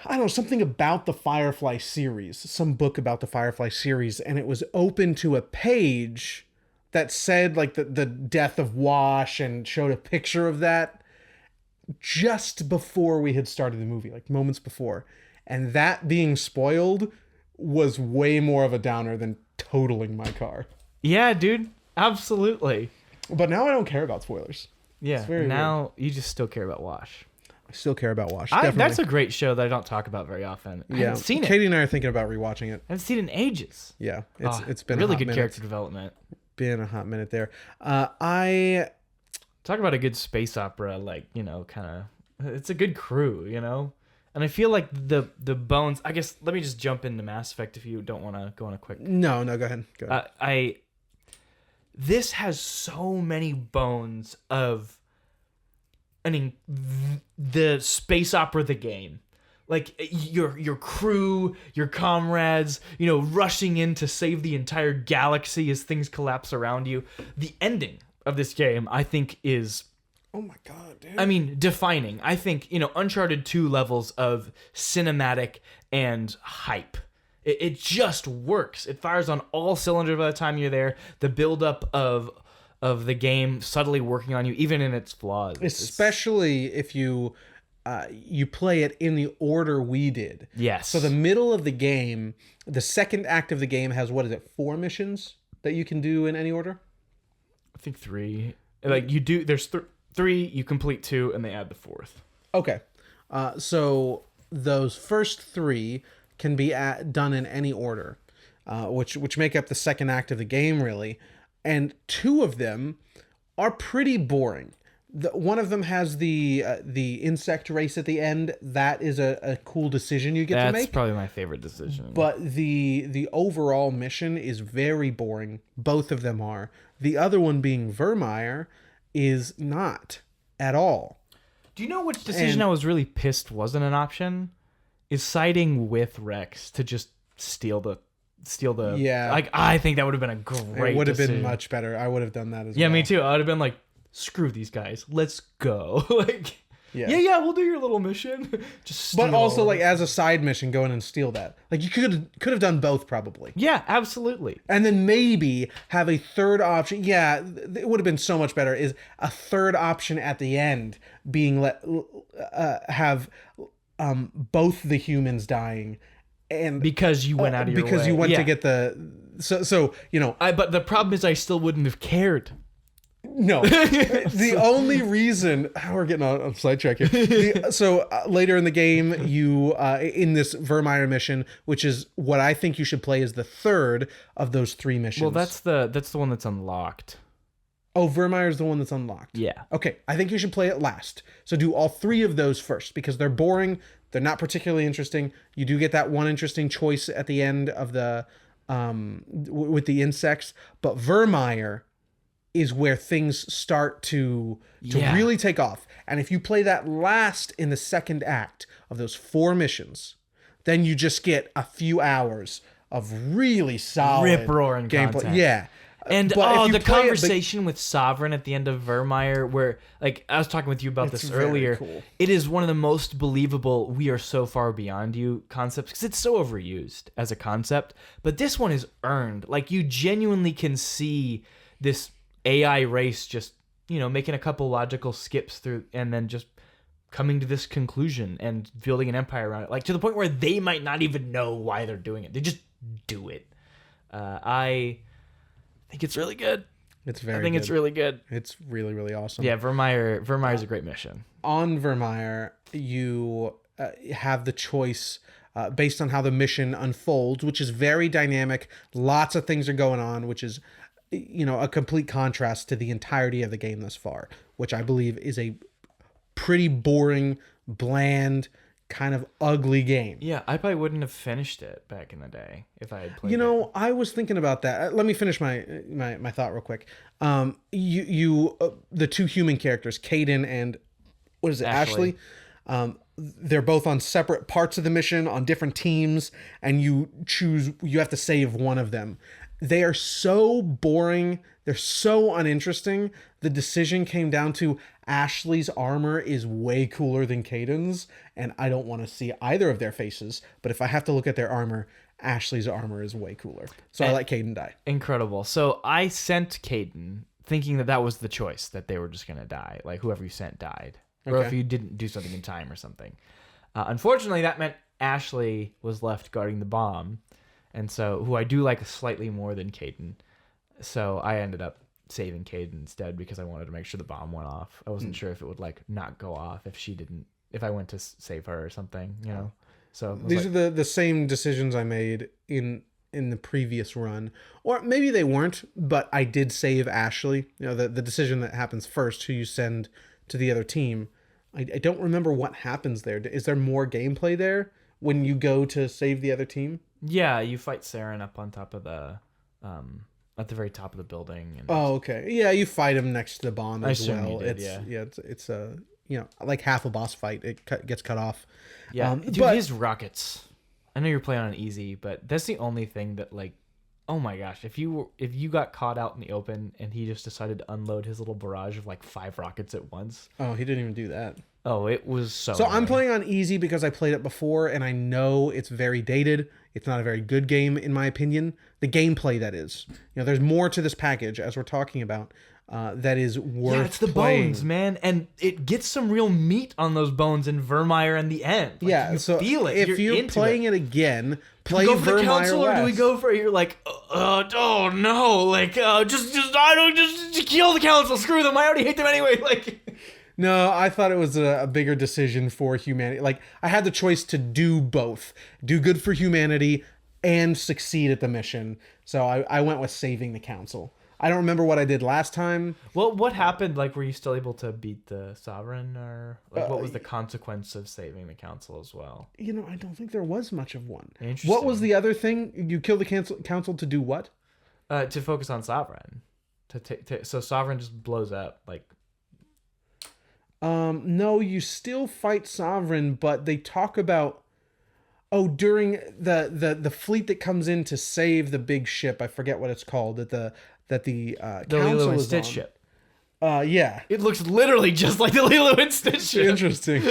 don't know, something about the Firefly series, some book about the Firefly series, and it was open to a page that said like the death of Wash and showed a picture of that just before we had started the movie, like moments before. And that being spoiled was way more of a downer than totaling my car. Yeah, dude. Absolutely. But now I don't care about spoilers. Yeah. Now you just still care about Wash. I still care about Wash. Definitely. That's a great show that I don't talk about very often. I haven't seen it. Katie and I are thinking about rewatching it. I haven't seen it in ages. Yeah, it's been really a hot good minute. character development. Been a hot minute there. I talk about a good space opera, like, kind of. It's a good crew, And I feel like the bones. I guess let me just jump into Mass Effect if you don't want to go on a quick. No, go ahead. This has so many bones of. The space opera, the game, like your crew, your comrades, rushing in to save the entire galaxy as things collapse around you. The ending of this game, I think, is, oh my God, dude. I mean, defining. I think, Uncharted 2 levels of cinematic and hype. It just works. It fires on all cylinders by the time you're there. The buildup of of the game subtly working on you, even in its flaws. Especially if you you play it in the order we did. Yes. So the middle of the game, the second act of the game has, what is it, 4 missions that you can do in any order? I think 3. Like you do, there's 3, you complete 2, and they add the 4th. Okay. So those first 3 can be done in any order, which make up the second act of the game, really. And 2 of them are pretty boring. One of them has the insect race at the end. That is a cool decision you get to make. That's probably my favorite decision. But the overall mission is very boring. Both of them are. The other one, being Vermeer, is not at all. Do you know which decision I was really pissed wasn't an option? Is siding with Rex to just steal the Yeah. Like, I think that would have been a great It would have decision. been much better. I would have done that as well. Yeah, me too. I would have been like, screw these guys. Let's go. Like, Yeah. we'll do your little mission. Just steal. But also, like, as a side mission, go in and steal that. Like, you could have done both, probably. Yeah, absolutely. And then maybe have a third option. Yeah, it would have been so much better. Is a third option at the end being have both the humans dying, and Because you went out of your way. because you went to get the so you know. But the problem is I still wouldn't have cared. No, the only reason we're getting on sidetrack here. So later in the game, you in this Vermeer mission, which is what I think you should play as the third of those 3 missions. Well, that's the one that's unlocked. Oh, Vermeer is the one that's unlocked. Yeah. Okay, I think you should play it last. So do all 3 of those first, because they're boring. They're not particularly interesting. You do get that one interesting choice at the end of the with the insects, but Vermeer is where things start to really take off. And if you play that last in the second act of those 4 missions, then you just get a few hours of really solid rip-roaring gameplay. content. Yeah. And But if you the play it, conversation with Sovereign at the end of Vermeer, where, like, I was talking with you about It's this very earlier. cool. It is one of the most believable "we are so far beyond you" concepts, because it's so overused as a concept. But this one is earned. Like, you genuinely can see this AI race just, making a couple logical skips through, and then just coming to this conclusion and building an empire around it. Like, to the point where they might not even know why they're doing it. They just do it. I think it's really good. It's very I think it's really good. It's really, really awesome. Yeah, Vermeer's a great mission. On Vermeer, you have the choice based on how the mission unfolds, which is very dynamic. Lots of things are going on, which is, a complete contrast to the entirety of the game thus far, which I believe is a pretty boring, bland, kind of ugly game. Yeah, I probably wouldn't have finished it back in the day if I had played it. I was thinking about that. Let me finish my thought real quick. The 2 human characters, Caden and what is it, Ashley? They're both on separate parts of the mission, on different teams, and you have to save one of them. They are so boring. They're so uninteresting. The decision came down to Ashley's armor is way cooler than Caden's, and I don't want to see either of their faces. But if I have to look at their armor, Ashley's armor is way cooler. So I let Caden die. Incredible. So I sent Caden thinking that was the choice, that they were just going to die. Like, whoever you sent died. Or if you didn't do something in time or something. Unfortunately, that meant Ashley was left guarding the bomb. And so, who I do like slightly more than Caden. So I ended up saving Caden instead, because I wanted to make sure the bomb went off. I wasn't sure if it would, like, not go off if I went to save her or something, So these are the same decisions I made in the previous run, or maybe they weren't, but I did save Ashley. The decision that happens first, who you send to the other team. I don't remember what happens there. Is there more gameplay there when you go to save the other team? Yeah, you fight Saren up on top of the at the very top of the building. And oh, okay. Yeah, you fight him next to the bomb as assume well. you did, It's a like half a boss fight. It gets cut off. Yeah, dude, but his rockets. I know you're playing on easy, but that's the only thing that, like, oh my gosh, if you got caught out in the open and he just decided to unload his little barrage of like 5 rockets at once. Oh, he didn't even do that. Oh, it was so. So I'm annoying. playing on easy because I played it before, and I know it's very dated. It's not a very good game, in my opinion. The gameplay, that is. There's more to this package, as we're talking about, that is worth Yeah, it's the playing. bones, man, and it gets some real meat on those bones in Vermeer in the end. Like, Yeah, you so feel it. if you're into playing it again, play do we go for the Vermeer council, or do we less. go for? You're like, oh no, like just kill the council. Screw them. I already hate them anyway. Like, No, I thought it was a bigger decision for humanity. Like, I had the choice to do both. Do good for humanity and succeed at the mission. So I went with saving the council. I don't remember what I did last time. well, what happened? Like, were you still able to beat the sovereign, or like, what was the consequence of saving the council as well? I don't think there was much of one. Interesting. What was the other thing? You killed the council to do what? To focus on sovereign. So sovereign just blows up. Like, No, you still fight Sovereign, but they talk about during the fleet that comes in to save the big ship. I forget what it's called. The council Lilo and is Stitch on. ship. Yeah. It looks literally just like the Lilo and Stitch ship. Interesting.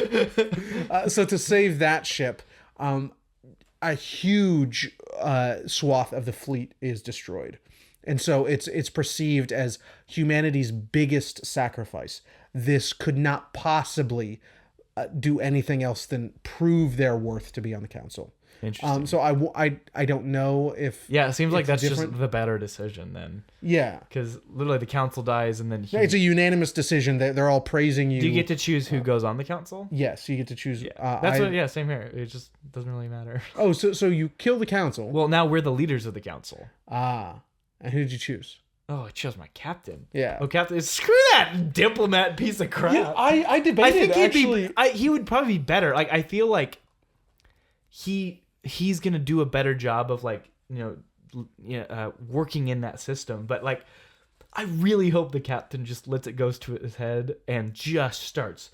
So to save that ship, a huge swath of the fleet is destroyed. And so it's perceived as humanity's biggest sacrifice. This could not possibly do anything else than prove their worth to be on the council. Interesting. So I don't know if... Yeah, it seems like it's that's different. just the better decision then. Yeah. Because literally the council dies and then It's a unanimous decision. They're all praising you. do you get to choose who goes on the council? Yes, you get to choose. Yeah, same here. It just doesn't really matter. Oh, so you kill the council. Well, now we're the leaders of the council. And who did you choose? Oh, I chose my captain. Yeah. Oh, captain! Screw that diplomat piece of crap. Yeah, I debated. I think actually. he would probably be better. Like, I feel like he's gonna do a better job of, like, working in that system. But, like, I really hope the captain just lets it go to his head and just starts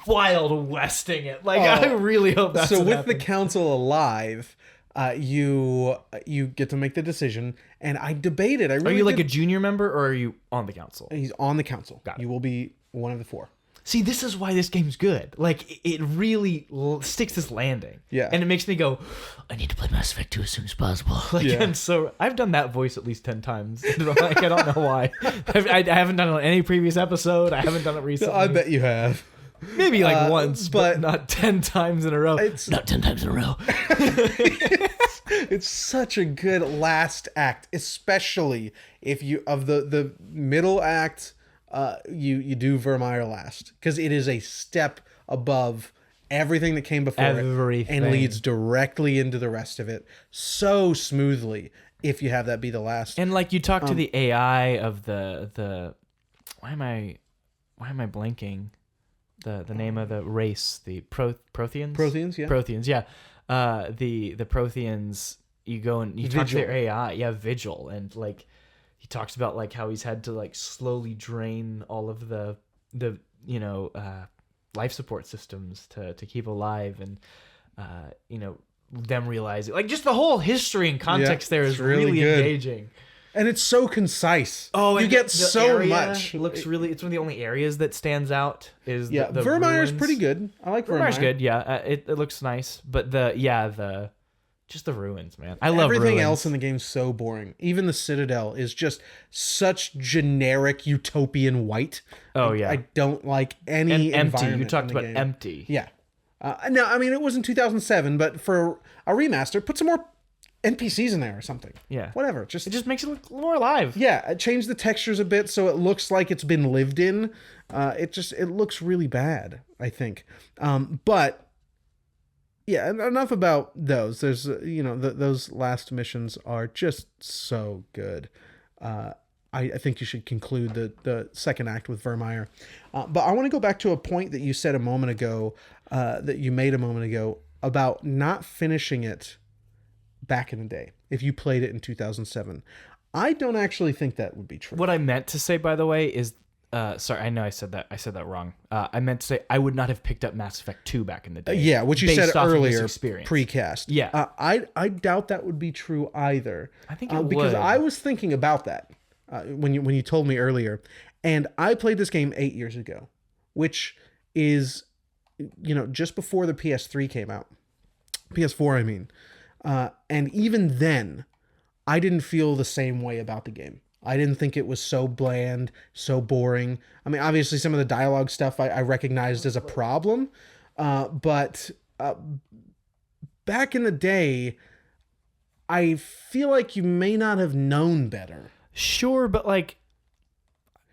wild westing it. Like, I really hope that's so what with happens. the council alive. You get to make the decision, and I debated. Are you like a junior member, or are you on the council? He's on the council. Got it. You will be one of the 4. See, this is why this game's good. Like, it really sticks this landing. Yeah. And it makes me go, I need to play Mass Effect 2 as soon as possible. Like, Yeah. and so I've done that voice at least 10 times. Like, I don't know why. I haven't done it on any previous episode. I haven't done it recently. I bet you have. Maybe like once, but but not 10 times in a row. Not 10 times in a row. It's such a good last act, especially if you of the middle act. You do Vermeer last, because it is a step above everything that came before it and leads directly into the rest of it so smoothly. If you have that be the last, And like, you talk to the AI of the why am I blanking? The name of the race, the Protheans? Protheans, yeah. Protheans, yeah. The Protheans, you go and you talk to their AI, yeah, Vigil, and like he talks about like how he's had to like slowly drain all of the life support systems to keep alive, and them realizing, like, just the whole history and context there is really good. engaging. And it's so concise. Oh, you and get the so area much. Looks really. It's one of the only areas that stands out. Is Yeah, the Vermeer's ruins. pretty good. I like Vermeer. Vermeer's good. Yeah, it looks nice, but just the ruins, man. I love Everything ruins. else in the game's so boring. Even the Citadel is just such generic utopian white. Oh, yeah. I don't like any And empty. environment You talked in the about game. empty. Yeah. No, I mean, it was in 2007, but for a remaster, put some more NPCs in there or something. Yeah. Whatever. It just makes it look more alive. Yeah, change the textures a bit so it looks like it's been lived in. It looks really bad, I think. But yeah, enough about those. There's those last missions are just so good. I think you should conclude the second act with Vermeer. But I want to go back to a point that you said a moment ago, that you made a moment ago, about not finishing it back in the day if you played it in 2007. I don't actually think that would be true. What I meant to say, by the way, is sorry, I know I said that wrong. I meant to say I would not have picked up Mass Effect 2 back in the day. Yeah, which you based said off of this earlier, experience. precast. Yeah. I doubt that would be true either. I think it because would. I was thinking about that when you told me earlier, and I played this game 8 years ago, which is just before the PS3 came out, PS4, I mean, and even then, I didn't feel the same way about the game. I didn't think it was so bland, so boring. I mean, obviously, some of the dialogue stuff I recognized as a problem, but back in the day, I feel like you may not have known better. Sure, but like,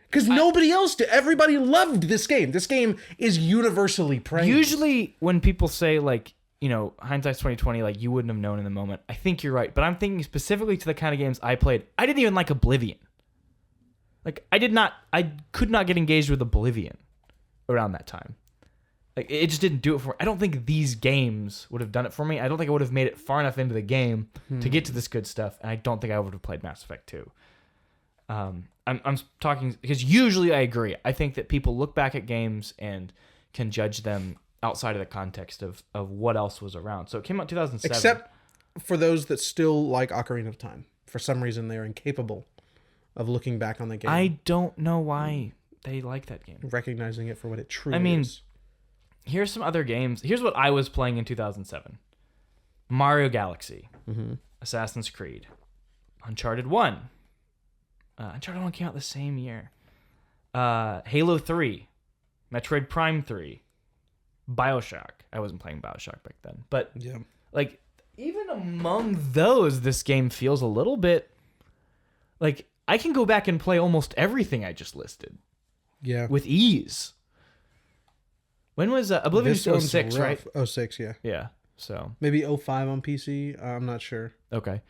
because nobody else did. Everybody loved this game. This game is universally praised. Usually, when people say like, hindsight's 2020, like you wouldn't have known in the moment. I think you're right, but I'm thinking specifically to the kind of games I played. I didn't even like Oblivion. Like I could not get engaged with Oblivion around that time. Like it just didn't do it for me. I don't think these games would have done it for me. I don't think I would have made it far enough into the game to get to this good stuff, and I don't think I would have played Mass Effect 2. I'm talking because usually I agree. I think that people look back at games and can judge them outside of the context of what else was around. So it came out in 2007. Except for those that still like Ocarina of Time. For some reason, they're incapable of looking back on the game. I don't know why they like that game. Recognizing it for what it truly is. Here's some other games. Here's what I was playing in 2007. Mario Galaxy. Assassin's Creed. Uncharted 1. Uncharted 1 came out the same year. Halo 3. Metroid Prime 3. BioShock. I wasn't playing BioShock back then. But, like, even among those, this game feels a little bit... Like, I can go back and play almost everything I just listed. Yeah. With ease. When was Oblivion? 06, right? 06, yeah. Yeah, so. Maybe 05 on PC? I'm not sure. Okay.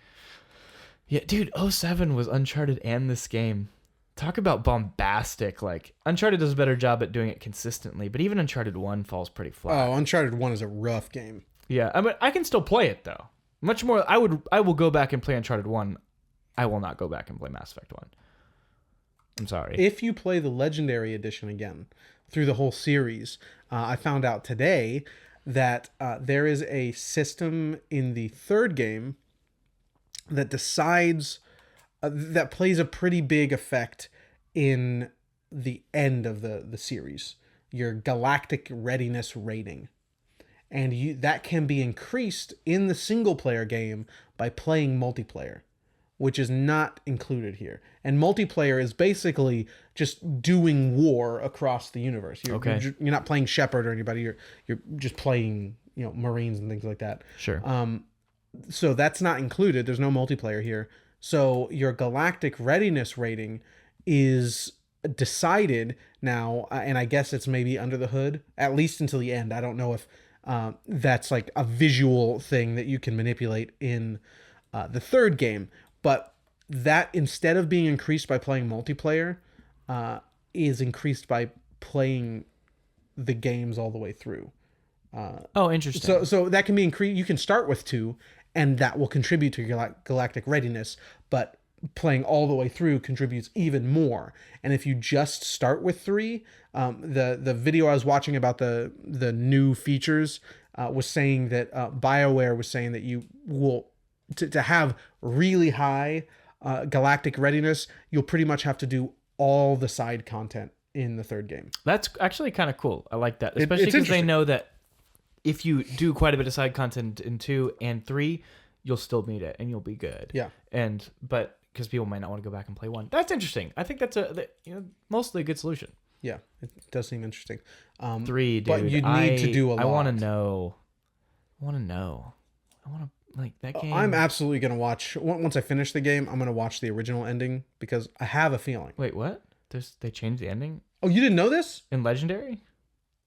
Yeah, dude, 07 was Uncharted and this game. Talk about bombastic. Like, Uncharted does a better job at doing it consistently, but even Uncharted 1 falls pretty flat. Oh, Uncharted 1 is a rough game. Yeah, I mean, I can still play it, though. Much more, I will go back and play Uncharted 1. I will not go back and play Mass Effect 1. I'm sorry. If you play the Legendary Edition again, through the whole series, I found out today that there is a system in the third game that decides that plays a pretty big effect in the end of the series, your galactic readiness rating, and that can be increased in the single player game by playing multiplayer, which is not included here. And multiplayer is basically just doing war across the universe. You're not playing Shepard or anybody. You're just playing, Marines and things like that. Sure. So that's not included. There's no multiplayer here. So your galactic readiness rating is decided now, and I guess it's maybe under the hood, at least until the end. I don't know if that's like a visual thing that you can manipulate in the third game. But that, instead of being increased by playing multiplayer, is increased by playing the games all the way through. Oh, interesting. So that can be increased. You can start with 2, and that will contribute to your galactic readiness. But playing all the way through contributes even more. And if you just start with 3, the video I was watching about the new features was saying that BioWare was saying that you will... To have really high galactic readiness, you'll pretty much have to do all the side content in the third game. That's actually kind of cool. I like that. Especially because they know that if you do quite a bit of side content in 2 and 3, you'll still meet it and you'll be good. Yeah. But because people might not want to go back and play 1. That's interesting. I think that's mostly a good solution. Yeah, it does seem interesting. 3, dude. But you need to do a lot. I want to know. I want to like that game. I'm absolutely going to watch, once I finish the game, I'm going to watch the original ending because I have a feeling. Wait, what? They changed the ending? Oh, you didn't know this? In Legendary?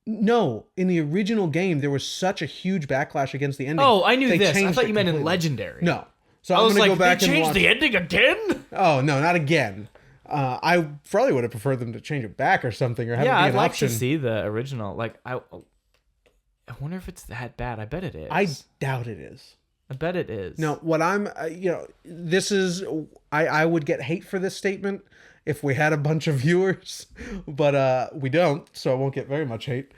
No. In the original game, there was such a huge backlash against the ending. Oh, I knew this. I thought you meant in Legendary. No. So I was like, go back they and changed watch... the ending again? Oh, no, not again. I probably would have preferred them to change it back or something, or have it be an I'd like option. to see the original. Like, I wonder if it's that bad. I bet it is. I doubt it is. I bet it is. No, what I'm, this is, I would get hate for this statement if we had a bunch of viewers, but we don't, so I won't get very much hate.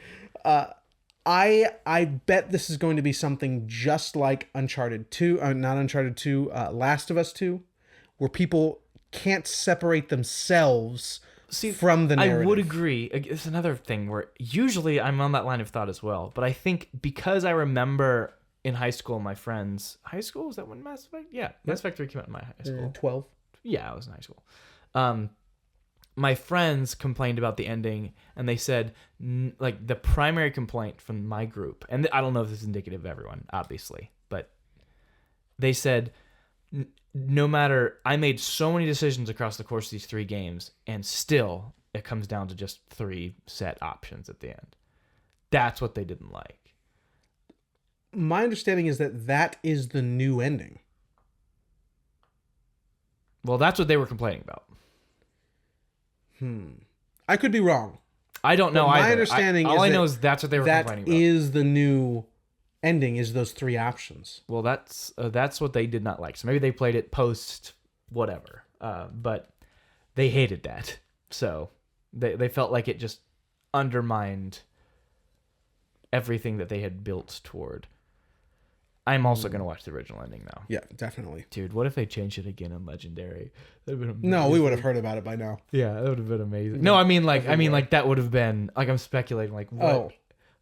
I bet this is going to be something just like Uncharted 2, not Uncharted 2, Last of Us 2, where people can't separate themselves from the narrative. I would agree. It's another thing where usually I'm on that line of thought as well. But I think because I remember in high school, my friends... High school? Was that when Mass Effect? Yeah. Mass Effect 3 came out in my high school. 12. Yeah, I was in high school. My friends complained about the ending, and they said, like, the primary complaint from my group, and I don't know if this is indicative of everyone, obviously, but they said, no matter, I made so many decisions across the course of these 3 games, and still it comes down to just 3 set options at the end. That's what they didn't like. My understanding is that is the new ending. Well, that's what they were complaining about. I could be wrong. I don't know either. My understanding all I know is that's what they were complaining about. That is the new ending, is those 3 options. Well, that's what they did not like. So maybe they played it post whatever, but they hated that. So they felt like it just undermined everything that they had built toward. I'm also going to watch the original ending now. Yeah, definitely. Dude, what if they changed it again in Legendary? That'd been amazing. No, we would have heard about it by now. Yeah, that would have been amazing. No, I mean like that would have been like, I'm speculating like what? Oh.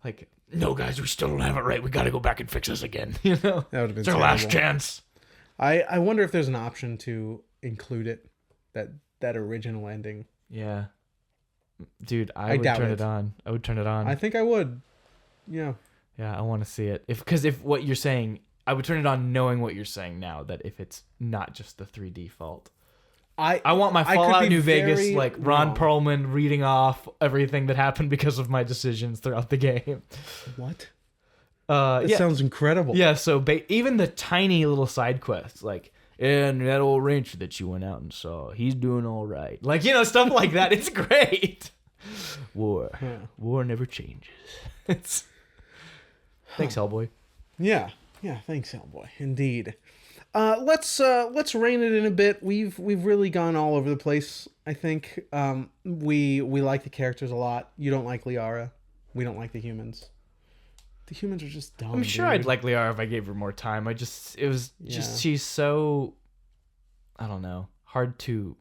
Like, no guys, we still don't have it right. We got to go back and fix this again, you know? That would have been it's our last chance. I wonder if there's an option to include it, that original ending. Yeah. Dude, I would turn it on. I would turn it on. I think I would. Yeah. Yeah, I want to see it. Because if what you're saying, I would turn it on knowing what you're saying now, that if it's not just the 3D fault. I want my Fallout New Vegas, like Ron Perlman reading off everything that happened because of my decisions throughout the game. What? That sounds incredible. Yeah, so even the tiny little side quests, like, and that old rancher that you went out and saw, he's doing all right. Like, you know, stuff like that. It's great. War never changes. It's... Thanks, Hellboy. Yeah, thanks, Hellboy. Indeed. Let's rein it in a bit. We've really gone all over the place. I think we like the characters a lot. You don't like Liara. We don't like the humans. The humans are just dumb. I'm sure I'd like Liara if I gave her more time. She's so, I don't know, hard to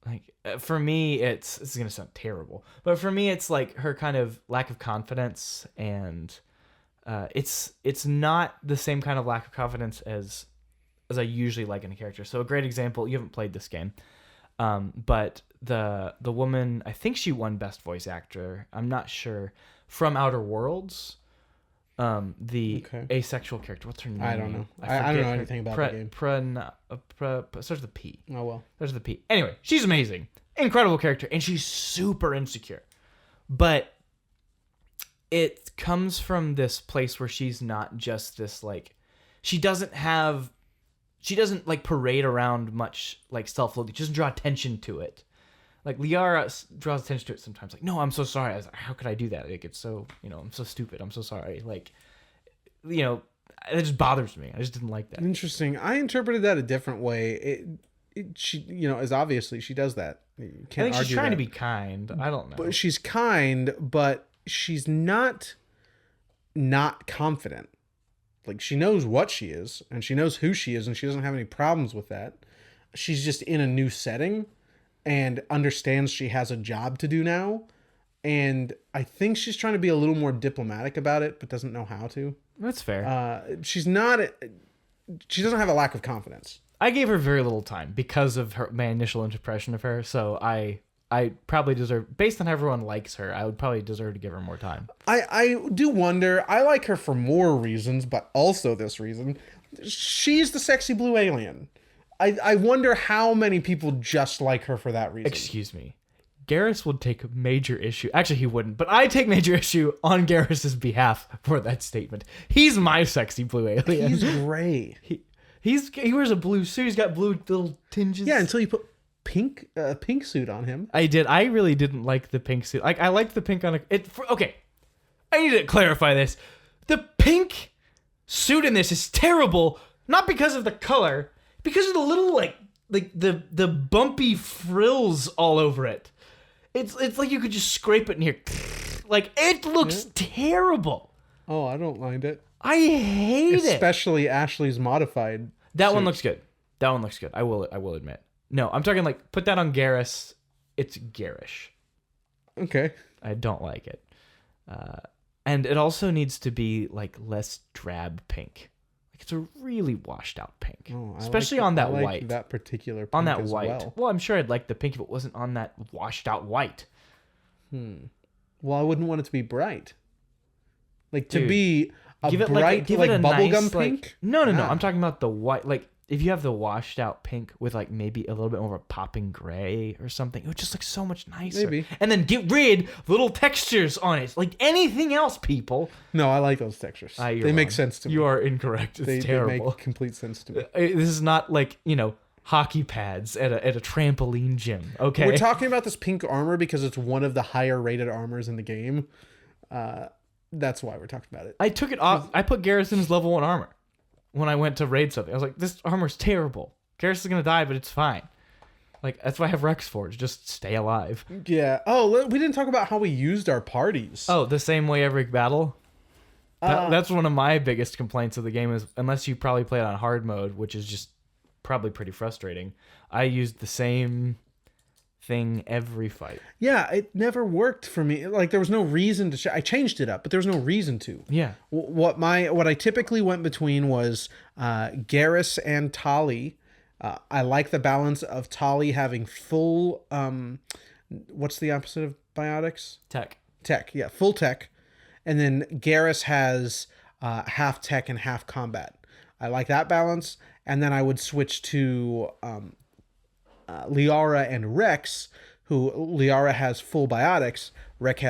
like. For me, this is gonna sound terrible, but for me, it's like her kind of lack of confidence and. It's not the same kind of lack of confidence as I usually like in a character. So a great example, you haven't played this game, but the woman, I think she won Best Voice Actor. I'm not sure. From Outer Worlds, the asexual character. What's her name? I don't know. I don't know anything about the game. Starts with a P. Oh well. Starts with a P. Anyway, she's amazing, incredible character, and she's super insecure, but. It comes from this place where she's not just this, like, she doesn't like parade around much like self-loathing. She doesn't draw attention to it. Like Liara draws attention to it sometimes. Like, no, I'm so sorry. I was like, how could I do that? Like, it's so, you know, I'm so stupid. I'm so sorry. Like, you know, it just bothers me. I just didn't like that. Interesting. I interpreted that a different way. She, you know, as obviously she does that. You can't I think she's trying that. to be kind. I don't know. But she's kind, but she's not confident. Like, she knows what she is and she knows who she is and she doesn't have any problems with that. She's just in a new setting and understands she has a job to do now. And I think she's trying to be a little more diplomatic about it, but doesn't know how to. That's fair. She doesn't have a lack of confidence. I gave her very little time because of my initial impression of her. So I probably deserve, based on how everyone likes her, I would probably deserve to give her more time. I do wonder. I like her for more reasons, but also this reason. She's the sexy blue alien. I wonder how many people just like her for that reason. Excuse me. Garrus would take major issue. Actually, he wouldn't, but I take major issue on Garrus's behalf for that statement. He's my sexy blue alien. He's gray. He wears a blue suit. He's got blue little tinges. Yeah, until you put pink suit on him. I did. I really didn't like the pink suit. Like, I liked the pink on okay. I need to clarify this. The pink suit in this is terrible, not because of the color, because of the little like the bumpy frills all over it. It's like you could just scrape it in here. Like, it looks terrible. Oh, I don't mind it. I hate it. Especially Ashley's modified. That one looks good. I will admit. No, I'm talking like put that on Garrus it's garish. Okay. I don't like it. And it also needs to be like less drab pink. Like it's a really washed out pink, especially on that white. That particular pink on that as white. Well, I'm sure I'd like the pink if it wasn't on that washed out white. Well, I wouldn't want it to be bright. Like to Dude, be a give it bright, give like it a bubblegum nice, pink. No. I'm talking about the white. Like if you have the washed out pink with like maybe a little bit more of a popping gray or something, it would just look so much nicer. Maybe. And then get rid little textures on it, like anything else, people. No, I like those textures. They make sense to me. You are incorrect. It's terrible. They make complete sense to me. This is not like hockey pads at a trampoline gym. Okay, We're talking about this pink armor because it's one of the higher rated armors in the game. That's why we're talking about it. I took it off. I put Garrison's level 1 armor when I went to raid something. I was like, this armor's terrible. Garrison's gonna die, but it's fine. Like that's what I have Rex for. Just stay alive. Yeah. Oh, we didn't talk about how we used our parties. Oh, the same way every battle. That's one of my biggest complaints of the game is unless you probably play it on hard mode, which is just probably pretty frustrating. I used the same thing every fight. Yeah, it never worked for me. Like there was no reason to. I changed it up, but there was no reason to. Yeah. What I typically went between was Garrus and Tali. I like the balance of Tali having full. What's the opposite of biotics? Tech. Tech. Yeah, full tech, and then Garrus has half tech and half combat. I like that balance, and then I would switch to Liara and Rex, who Liara has full biotics. Rex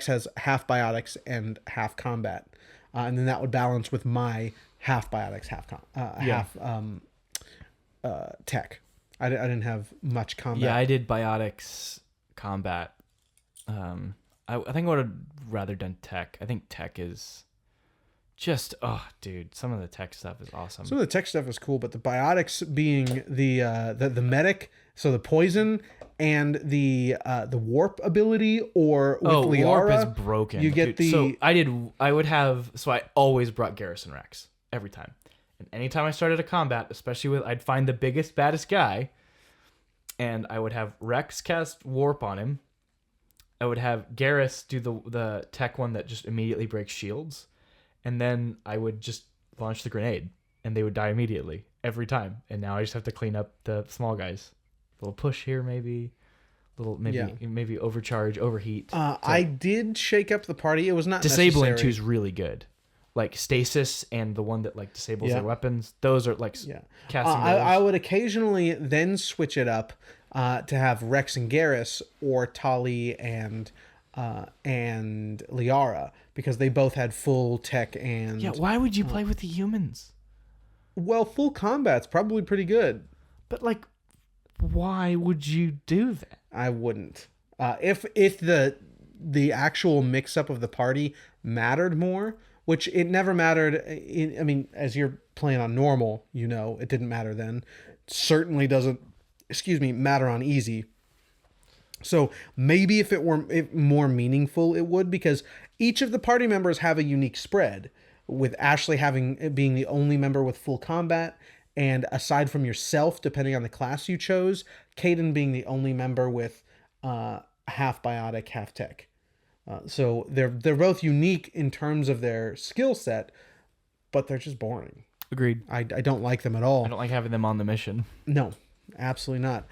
has half biotics and half combat, and then that would balance with my half biotics, half tech. I didn't have much combat. Yeah, I did biotics combat. I think I would have rather done tech. I think tech is just dude, some of the tech stuff is awesome. Some of the tech stuff is cool, but the biotics being the medic, so the poison and the warp ability, or with Liara, warp is broken. You get dude, I always brought Garrison Rex every time. And anytime I started a combat, especially I'd find the biggest, baddest guy, and I would have Rex cast warp on him. I would have Garrus do the tech one that just immediately breaks shields. And then I would just launch the grenade, and they would die immediately every time. And now I just have to clean up the small guys. A little push here, maybe. Maybe overcharge, overheat. I did shake up the party. It was not disabling necessary. 2 is really good. Like stasis and the one that like disables their weapons. Those are like casting. I would occasionally then switch it up to have Rex and Garrus, or Tali and Liara, because they both had full tech and. Yeah, why would you play with the humans? Well, full combat's probably pretty good. But like, why would you do that? I wouldn't. If the actual mix up of the party mattered more, which it never mattered. As you're playing on normal, it didn't matter then. Certainly doesn't. Matter on easy. So maybe if it were more meaningful, it would, because each of the party members have a unique spread, with Ashley being the only member with full combat, and aside from yourself, depending on the class you chose, Caden being the only member with half biotic, half tech. So they're both unique in terms of their skill set, but they're just boring. Agreed. I don't like them at all. I don't like having them on the mission. No. Absolutely not.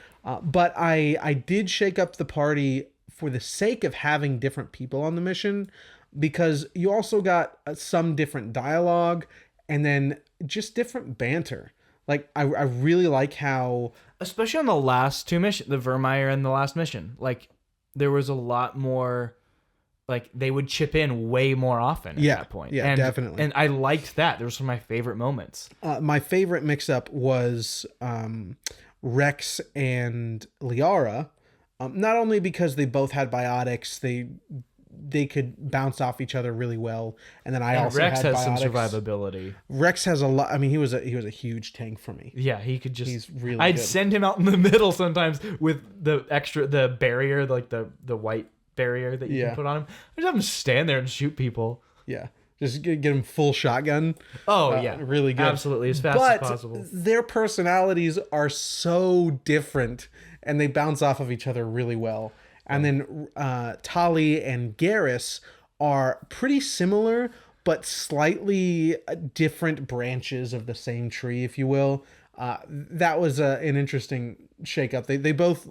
But I did shake up the party for the sake of having different people on the mission, because you also got some different dialogue and then just different banter. Like I really like how, especially on the last 2 missions, the Vermeer and the last mission, like there was a lot more. Like they would chip in way more often at that point. Yeah, definitely. And I liked that. There was some of my favorite moments. My favorite mix-up was Rex and Liara. Not only because they both had biotics, they could bounce off each other really well, and then Rex has biotics. some survivability. Rex has a lot. He was a huge tank for me. Yeah, he could just. He's really. I'd good. send him out in the middle sometimes with the barrier, like the white barrier that you can put on him. I just have him stand there and shoot people. Yeah. Just get him full shotgun. Oh, yeah. Really good. Absolutely. As fast as possible. Their personalities are so different. and they bounce off of each other really well. And then Tali and Garrus are pretty similar, but slightly different branches of the same tree, if you will. That was an interesting shakeup. They both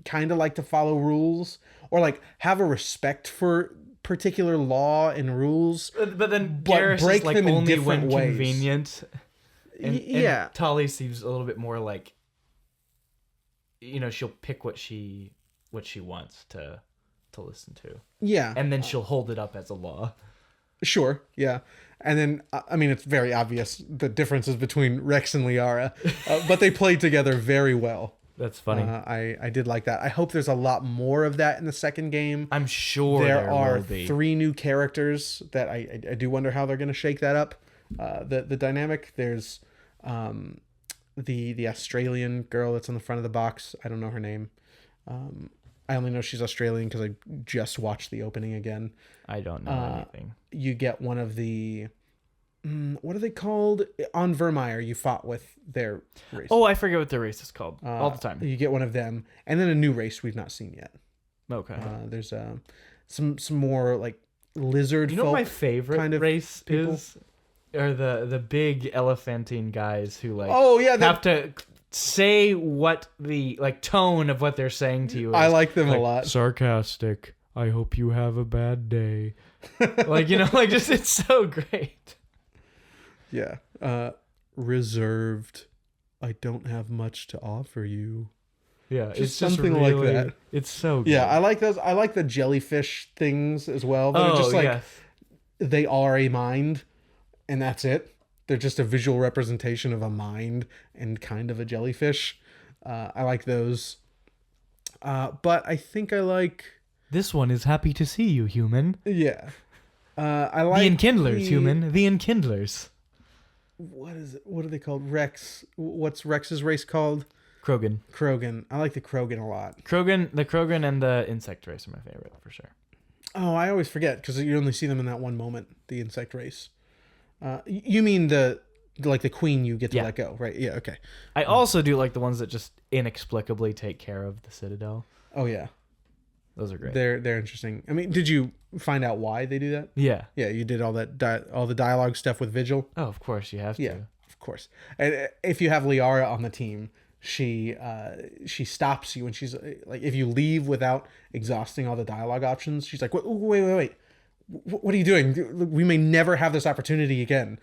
kind of like to follow rules, or like have a respect for particular law and rules, but then Garrus break is like them in only when different ways. convenient. Yeah. And Tali seems a little bit more like, she'll pick what she wants to listen to. Yeah. And then she'll hold it up as a law. Sure. Yeah. And then, I mean, it's very obvious the differences between Rex and Liara, but they played together very well. That's funny. I did like that. I hope there's a lot more of that in the second game. I'm sure there are will be. 3 new characters that I do wonder how they're going to shake that up. The dynamic. There's the Australian girl that's on the front of the box. I don't know her name. I only know she's Australian because I just watched the opening again. I don't know anything. You get one of the... what are they called? On Vermeer, you fought with their race. Oh, I forget what their race is called all the time. You get one of them. And then a new race we've not seen yet. Okay. There's some more like lizard folk. You know what my favorite kind of race people? is? Are the big elephantine guys who like have to say what the tone of what they're saying to you is. I like them a lot. Sarcastic. I hope you have a bad day. Just it's so great. Yeah. Reserved. I don't have much to offer you. Yeah, it's something like that. It's so good. Yeah, I like those. I like the jellyfish things as well. They're just they are a mind, and that's it. They're just a visual representation of a mind and kind of a jellyfish. I like those. But I think I like... This one is happy to see you, human. Yeah. I like the Enkindlers, human. The Enkindlers. What is it? What are they called? Rex. What's Rex's race called? Krogan. I like the Krogan a lot. The Krogan and the insect race are my favorite for sure. Oh, I always forget because you only see them in that one moment. The insect race. You mean the queen you get to let go, right? Yeah. Okay. I also do like the ones that just inexplicably take care of the Citadel. Oh yeah. Those are great. They're interesting. I mean, did you find out why they do that? Yeah. Yeah, you did all that all the dialogue stuff with Vigil. Oh, of course you have to. Yeah, of course. And if you have Liara on the team, she stops you, and she's like, if you leave without exhausting all the dialogue options, she's like, wait. What are you doing? We may never have this opportunity again.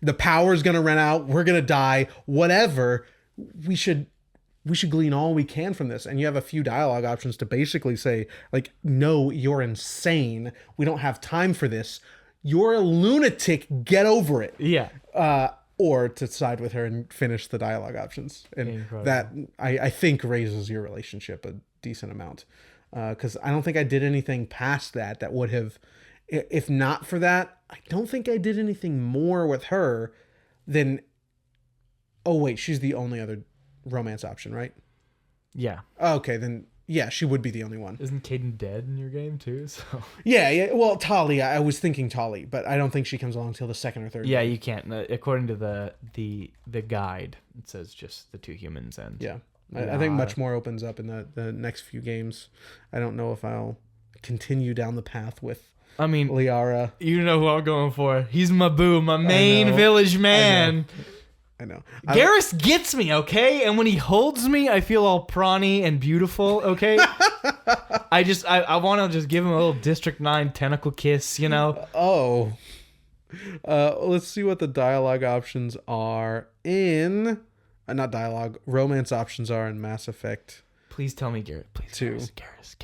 The power's gonna run out. We're gonna die. Whatever. We should glean all we can from this. And you have a few dialogue options to basically say, like, no, you're insane. We don't have time for this. You're a lunatic. Get over it. Yeah. Or to side with her and finish the dialogue options. And incredible. That, I think, raises your relationship a decent amount. Because I don't think I did anything past that would have... If not for that, I don't think I did anything more with her than... Oh, wait, she's the only other romance option, right? Yeah. Okay, then, yeah, she would be the only one. Isn't Caden dead in your game, too? So. Yeah. Well, Tali, I was thinking Tali, but I don't think she comes along till the second or third Yeah, game. you can't. According to the guide, it says just the 2 humans and... Yeah. I think much more opens up in the next few games. I don't know if I'll continue down the path with... Liara. You know who I'm going for. He's my boo, my main village man. I know. Garrus gets me, okay? And when he holds me, I feel all prawny and beautiful, okay? I want to just give him a little District 9 tentacle kiss, you know? Oh. Let's see what the dialogue options are in... not dialogue. Romance options are in Mass Effect. Please tell me Garrus. Please. 2. Garrus.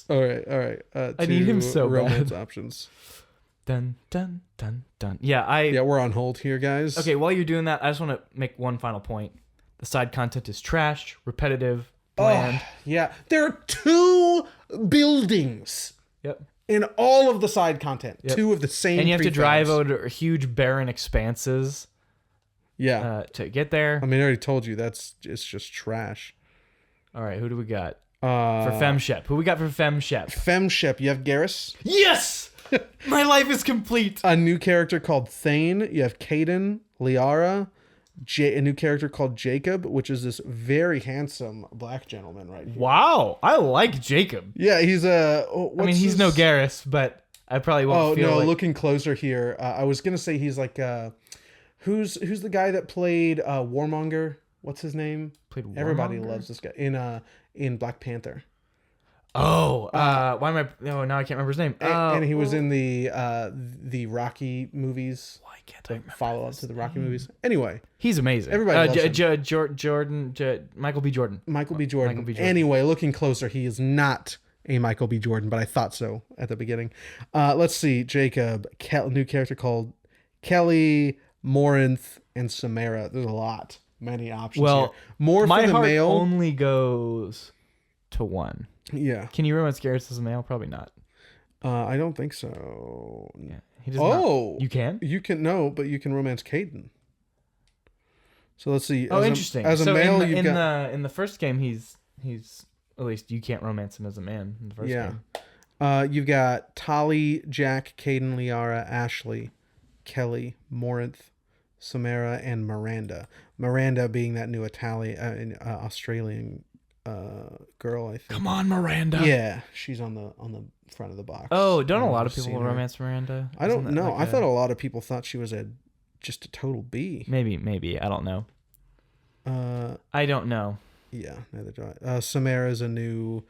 All right. I need him so romance bad. Options. Dun. Yeah, we're on hold here, guys. Okay, while you're doing that, I just want to make one final point. The side content is trash, repetitive, bland. Yeah. There are 2 buildings. Yep. In all of the side content. Yep. 2 of the same. And you have to prefabs. drive over huge barren expanses. Yeah. To get there. I mean, I already told you it's just trash. All right, who do we got? For FemShep. Who we got for FemShep? FemShep. You have Garrus. Yes! My life is complete. A new character called Thane. You have Caden, Liara, a new character called Jacob, which is this very handsome black gentleman right here. Wow, I like Jacob. Yeah, he's a. I mean, he's no Garrus, but I probably won't Oh feel no! like... Looking closer here, I was gonna say he's like who's the guy that played Warmonger? What's his name? Played Warmonger? Everybody loves this guy in Black Panther. Oh, why am I... Oh, now I can't remember his name. And he was in the Rocky movies. Why can't I remember follow up to the Rocky movies? Anyway, He's amazing. Everybody loves him. Michael B. Jordan. Michael B. Jordan. Michael B. Jordan. Anyway, looking closer, he is not a Michael B. Jordan, but I thought so at the beginning. Let's see, Jacob, new character called Kelly, Morinth, and Samara. There's many options here. More my for the heart male. only goes to one. Yeah. Can you romance Garrus as a male? Probably not. I don't think so. Yeah, he does not. You can? You can but you can romance Caden. So let's see. Oh, interesting. As a male, in the first game, he's at least you can't romance him as a man in the first game. You've got Tali, Jack, Caden, Liara, Ashley, Kelly, Morinth, Samara, and Miranda. Miranda being that new Australian girl, I think. Come on, Miranda. Yeah, she's on the front of the box. Oh, don't a lot of people romance Miranda? I don't know. I thought a lot of people thought she was just a total B. Maybe. I don't know. I don't know. Yeah, neither do I. Samara's a new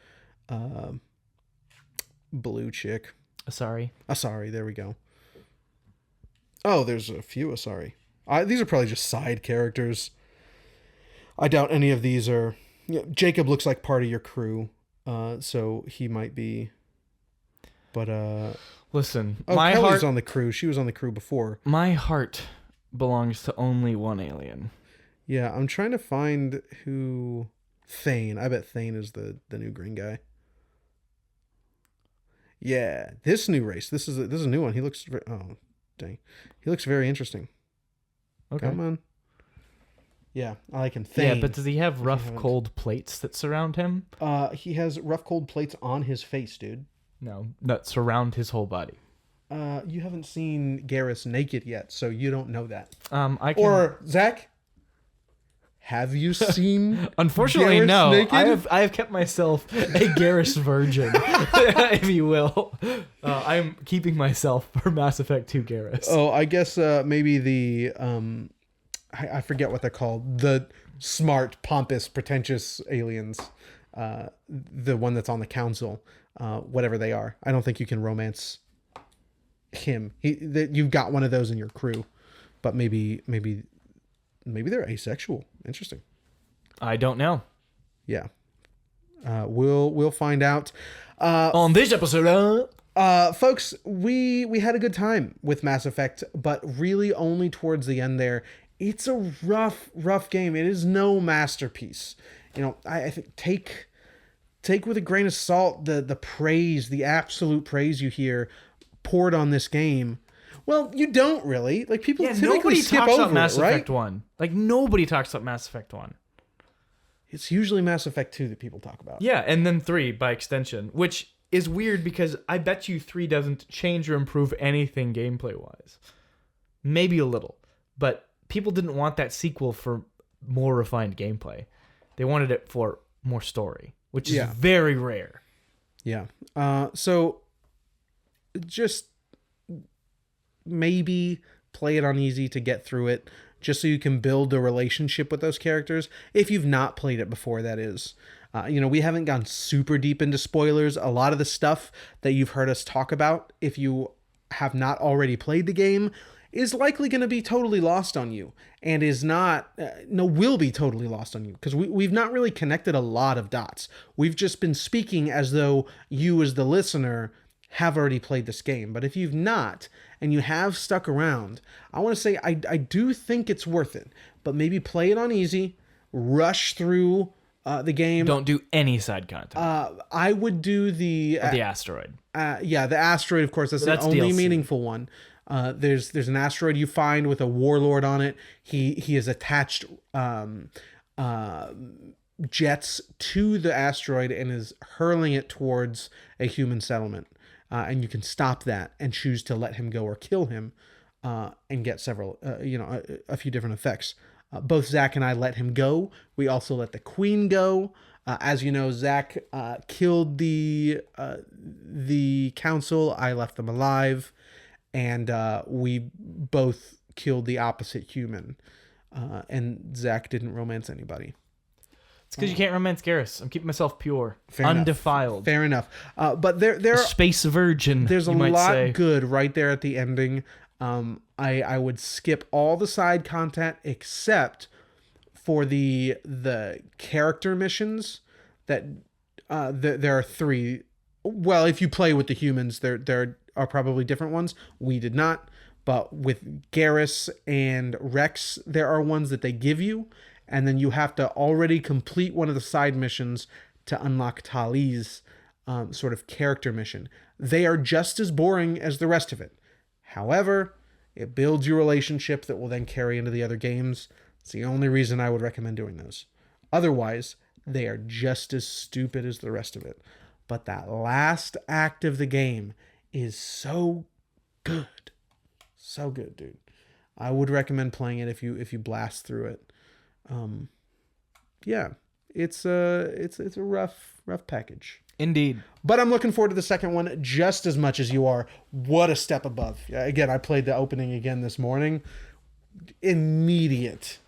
blue chick. Asari. There we go. Oh, there's a few Asari. These are probably just side characters. I doubt any of these are... Jacob looks like part of your crew, so he might be... But, Listen, my Kelly's on the crew. She was on the crew before. My heart belongs to only one alien. Yeah, I'm trying to find who... Thane. I bet Thane is the new green guy. Yeah, this new race. This is a new one. He looks... Oh, dang. He looks very interesting. Okay. Come on. Yeah, I like him. Thane. Yeah, but does he have rough, cold plates that surround him? He has rough, cold plates on his face, dude. No, that surround his whole body. You haven't seen Garrus naked yet, so you don't know that. I can... Or Zach, have you seen? Unfortunately, Garrus no. naked? I have kept myself a Garrus virgin, if you will. I'm keeping myself for Mass Effect 2 Garrus. Oh, I guess maybe the I forget what they're called. The smart, pompous, pretentious aliens. The one that's on the council. Whatever they are. I don't think you can romance him. You've got one of those in your crew, but maybe they're asexual. Interesting. I don't know. Yeah. We'll find out. On this episode, folks, we had a good time with Mass Effect, but really only towards the end there. It's a rough game. It is no masterpiece. I think take with a grain of salt the praise, the absolute praise you hear poured on this game. Well, you don't really. Like, people typically skip over about Mass it, right? Effect 1. Like, nobody talks about Mass Effect 1. It's usually Mass Effect 2 that people talk about. Yeah, and then 3 by extension, which is weird because I bet you 3 doesn't change or improve anything gameplay-wise. Maybe a little. But people didn't want that sequel for more refined gameplay. They wanted it for more story, which is very rare. Yeah. So just maybe play it on easy to get through it, just so you can build a relationship with those characters. If you've not played it before, that is. We haven't gone super deep into spoilers. A lot of the stuff that you've heard us talk about, if you have not already played the game, is likely going to be totally lost on you, and will be totally lost on you, because we've not really connected a lot of dots. We've just been speaking as though you as the listener have already played this game. But if you've not, and you have stuck around, I want to say I do think it's worth it, but maybe play it on easy, rush through the game. Don't do any side content. I would do the asteroid. The asteroid, of course. That's the only DLC. Meaningful one. There's an asteroid you find with a warlord on it. He has attached jets to the asteroid and is hurling it towards a human settlement. And you can stop that and choose to let him go or kill him, and get several, a few different effects. Both Zach and I let him go. We also let the queen go. As you know, Zach killed the council. I left them alive, and we both killed the opposite human. And Zach didn't romance anybody. It's because you can't romance Garrus. I'm keeping myself pure, Fair undefiled. Enough. Fair enough. But there a space virgin. There's a lot good right there at the ending. I would skip all the side content except for the character missions. That there are 3. Well, if you play with the humans, there are probably different ones. We did not, but with Garrus and Rex, there are ones that they give you, and then you have to already complete one of the side missions to unlock Tali's sort of character mission. They are just as boring as the rest of it. However, it builds your relationship that will then carry into the other games. It's the only reason I would recommend doing those. Otherwise, they are just as stupid as the rest of it. But that last act of the game is so good. So good, dude. I would recommend playing it if you blast through it. Yeah, it's a rough package. Indeed. But I'm looking forward to the second one just as much as you are. What a step above. Again, I played the opening again this morning. Immediate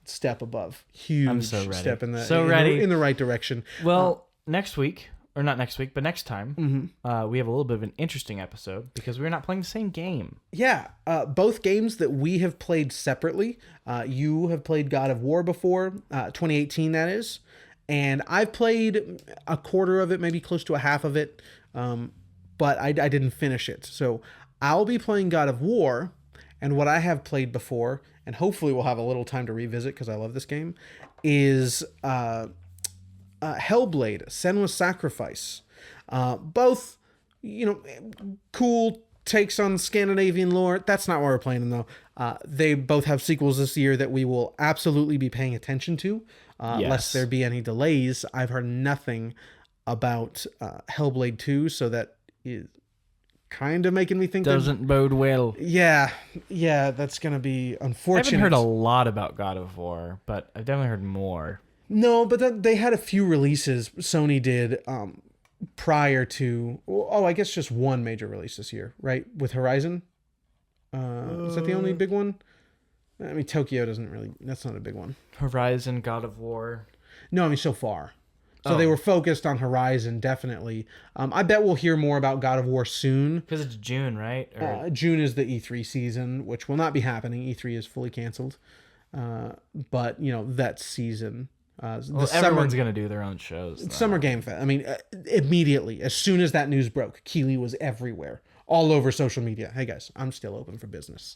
step above. Huge I'm so ready. Step in the right direction. Well, next week, or not next week, but next time, we have a little bit of an interesting episode because we're not playing the same game. Yeah, both games that we have played separately. You have played God of War before, 2018 that is, and I've played a quarter of it, maybe close to a half of it, but I didn't finish it. So I'll be playing God of War, and what I have played before, and hopefully we'll have a little time to revisit because I love this game, is Hellblade: Senua's Sacrifice. Both, cool takes on Scandinavian lore. That's not why we're playing them, though. They both have sequels this year that we will absolutely be paying attention to, lest there be any delays. I've heard nothing about Hellblade 2, so that is kind of making me think doesn't bode well. Yeah, that's gonna be unfortunate. I haven't heard a lot about God of War, but I've definitely heard more. No, but they had a few releases. Sony did prior to. Oh, I guess just one major release this year, right? With Horizon. Is that the only big one? I mean, Tokyo doesn't really. That's not a big one. Horizon, God of War. No, I mean so far. So they were focused on Horizon, definitely. I bet we'll hear more about God of War soon. Because it's June, right? June is the E3 season, which will not be happening. E3 is fully canceled. But, that season. Everyone's going to do their own shows. Summer Game Fest. I mean, immediately, as soon as that news broke, Keighley was everywhere. All over social media. Hey, guys, I'm still open for business.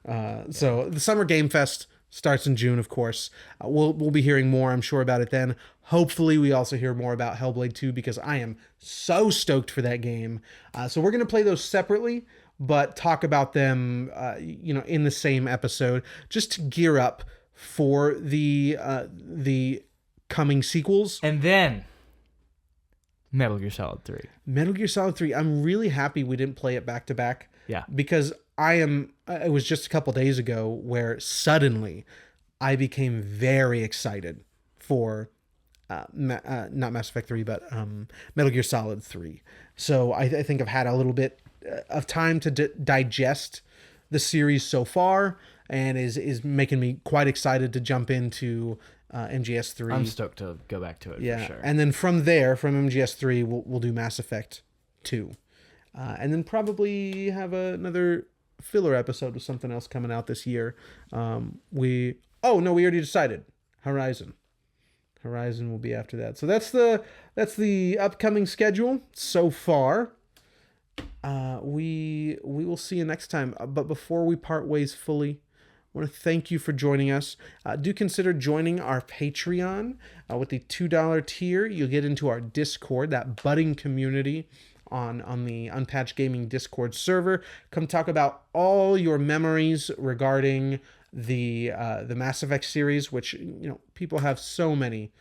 So the Summer Game Fest starts in June, of course. We'll be hearing more, I'm sure, about it then. Hopefully, we also hear more about Hellblade 2 because I am so stoked for that game. So we're going to play those separately, but talk about them, in the same episode, just to gear up for the coming sequels. And then Metal Gear Solid 3. Metal Gear Solid 3. I'm really happy we didn't play it back to back. Yeah. Because it was just a couple days ago where suddenly I became very excited for not Mass Effect 3, but Metal Gear Solid 3. So I think I've had a little bit of time to digest the series so far, and is making me quite excited to jump into MGS3. I'm stoked to go back to it, for sure. And then from there, from MGS3, we'll do Mass Effect 2. And then probably have another filler episode with something else coming out this year. We already decided. Horizon will be after that. So that's the upcoming schedule so far. We will see you next time. But before we part ways fully, I want to thank you for joining us. Do consider joining our Patreon. With the $2 tier, you'll get into our Discord, that budding community on the Unpatched Gaming Discord server. Come talk about all your memories regarding the Mass Effect series, which people have so many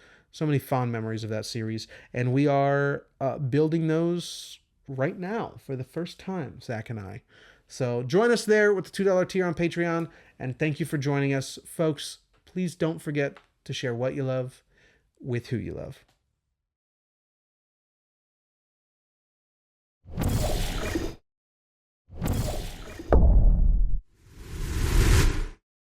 fond memories of that series, and we are building those right now for the first time, Zach and I. So join us there with the $2 tier on Patreon, and thank you for joining us, folks. please don't forget to share what you love with who you love.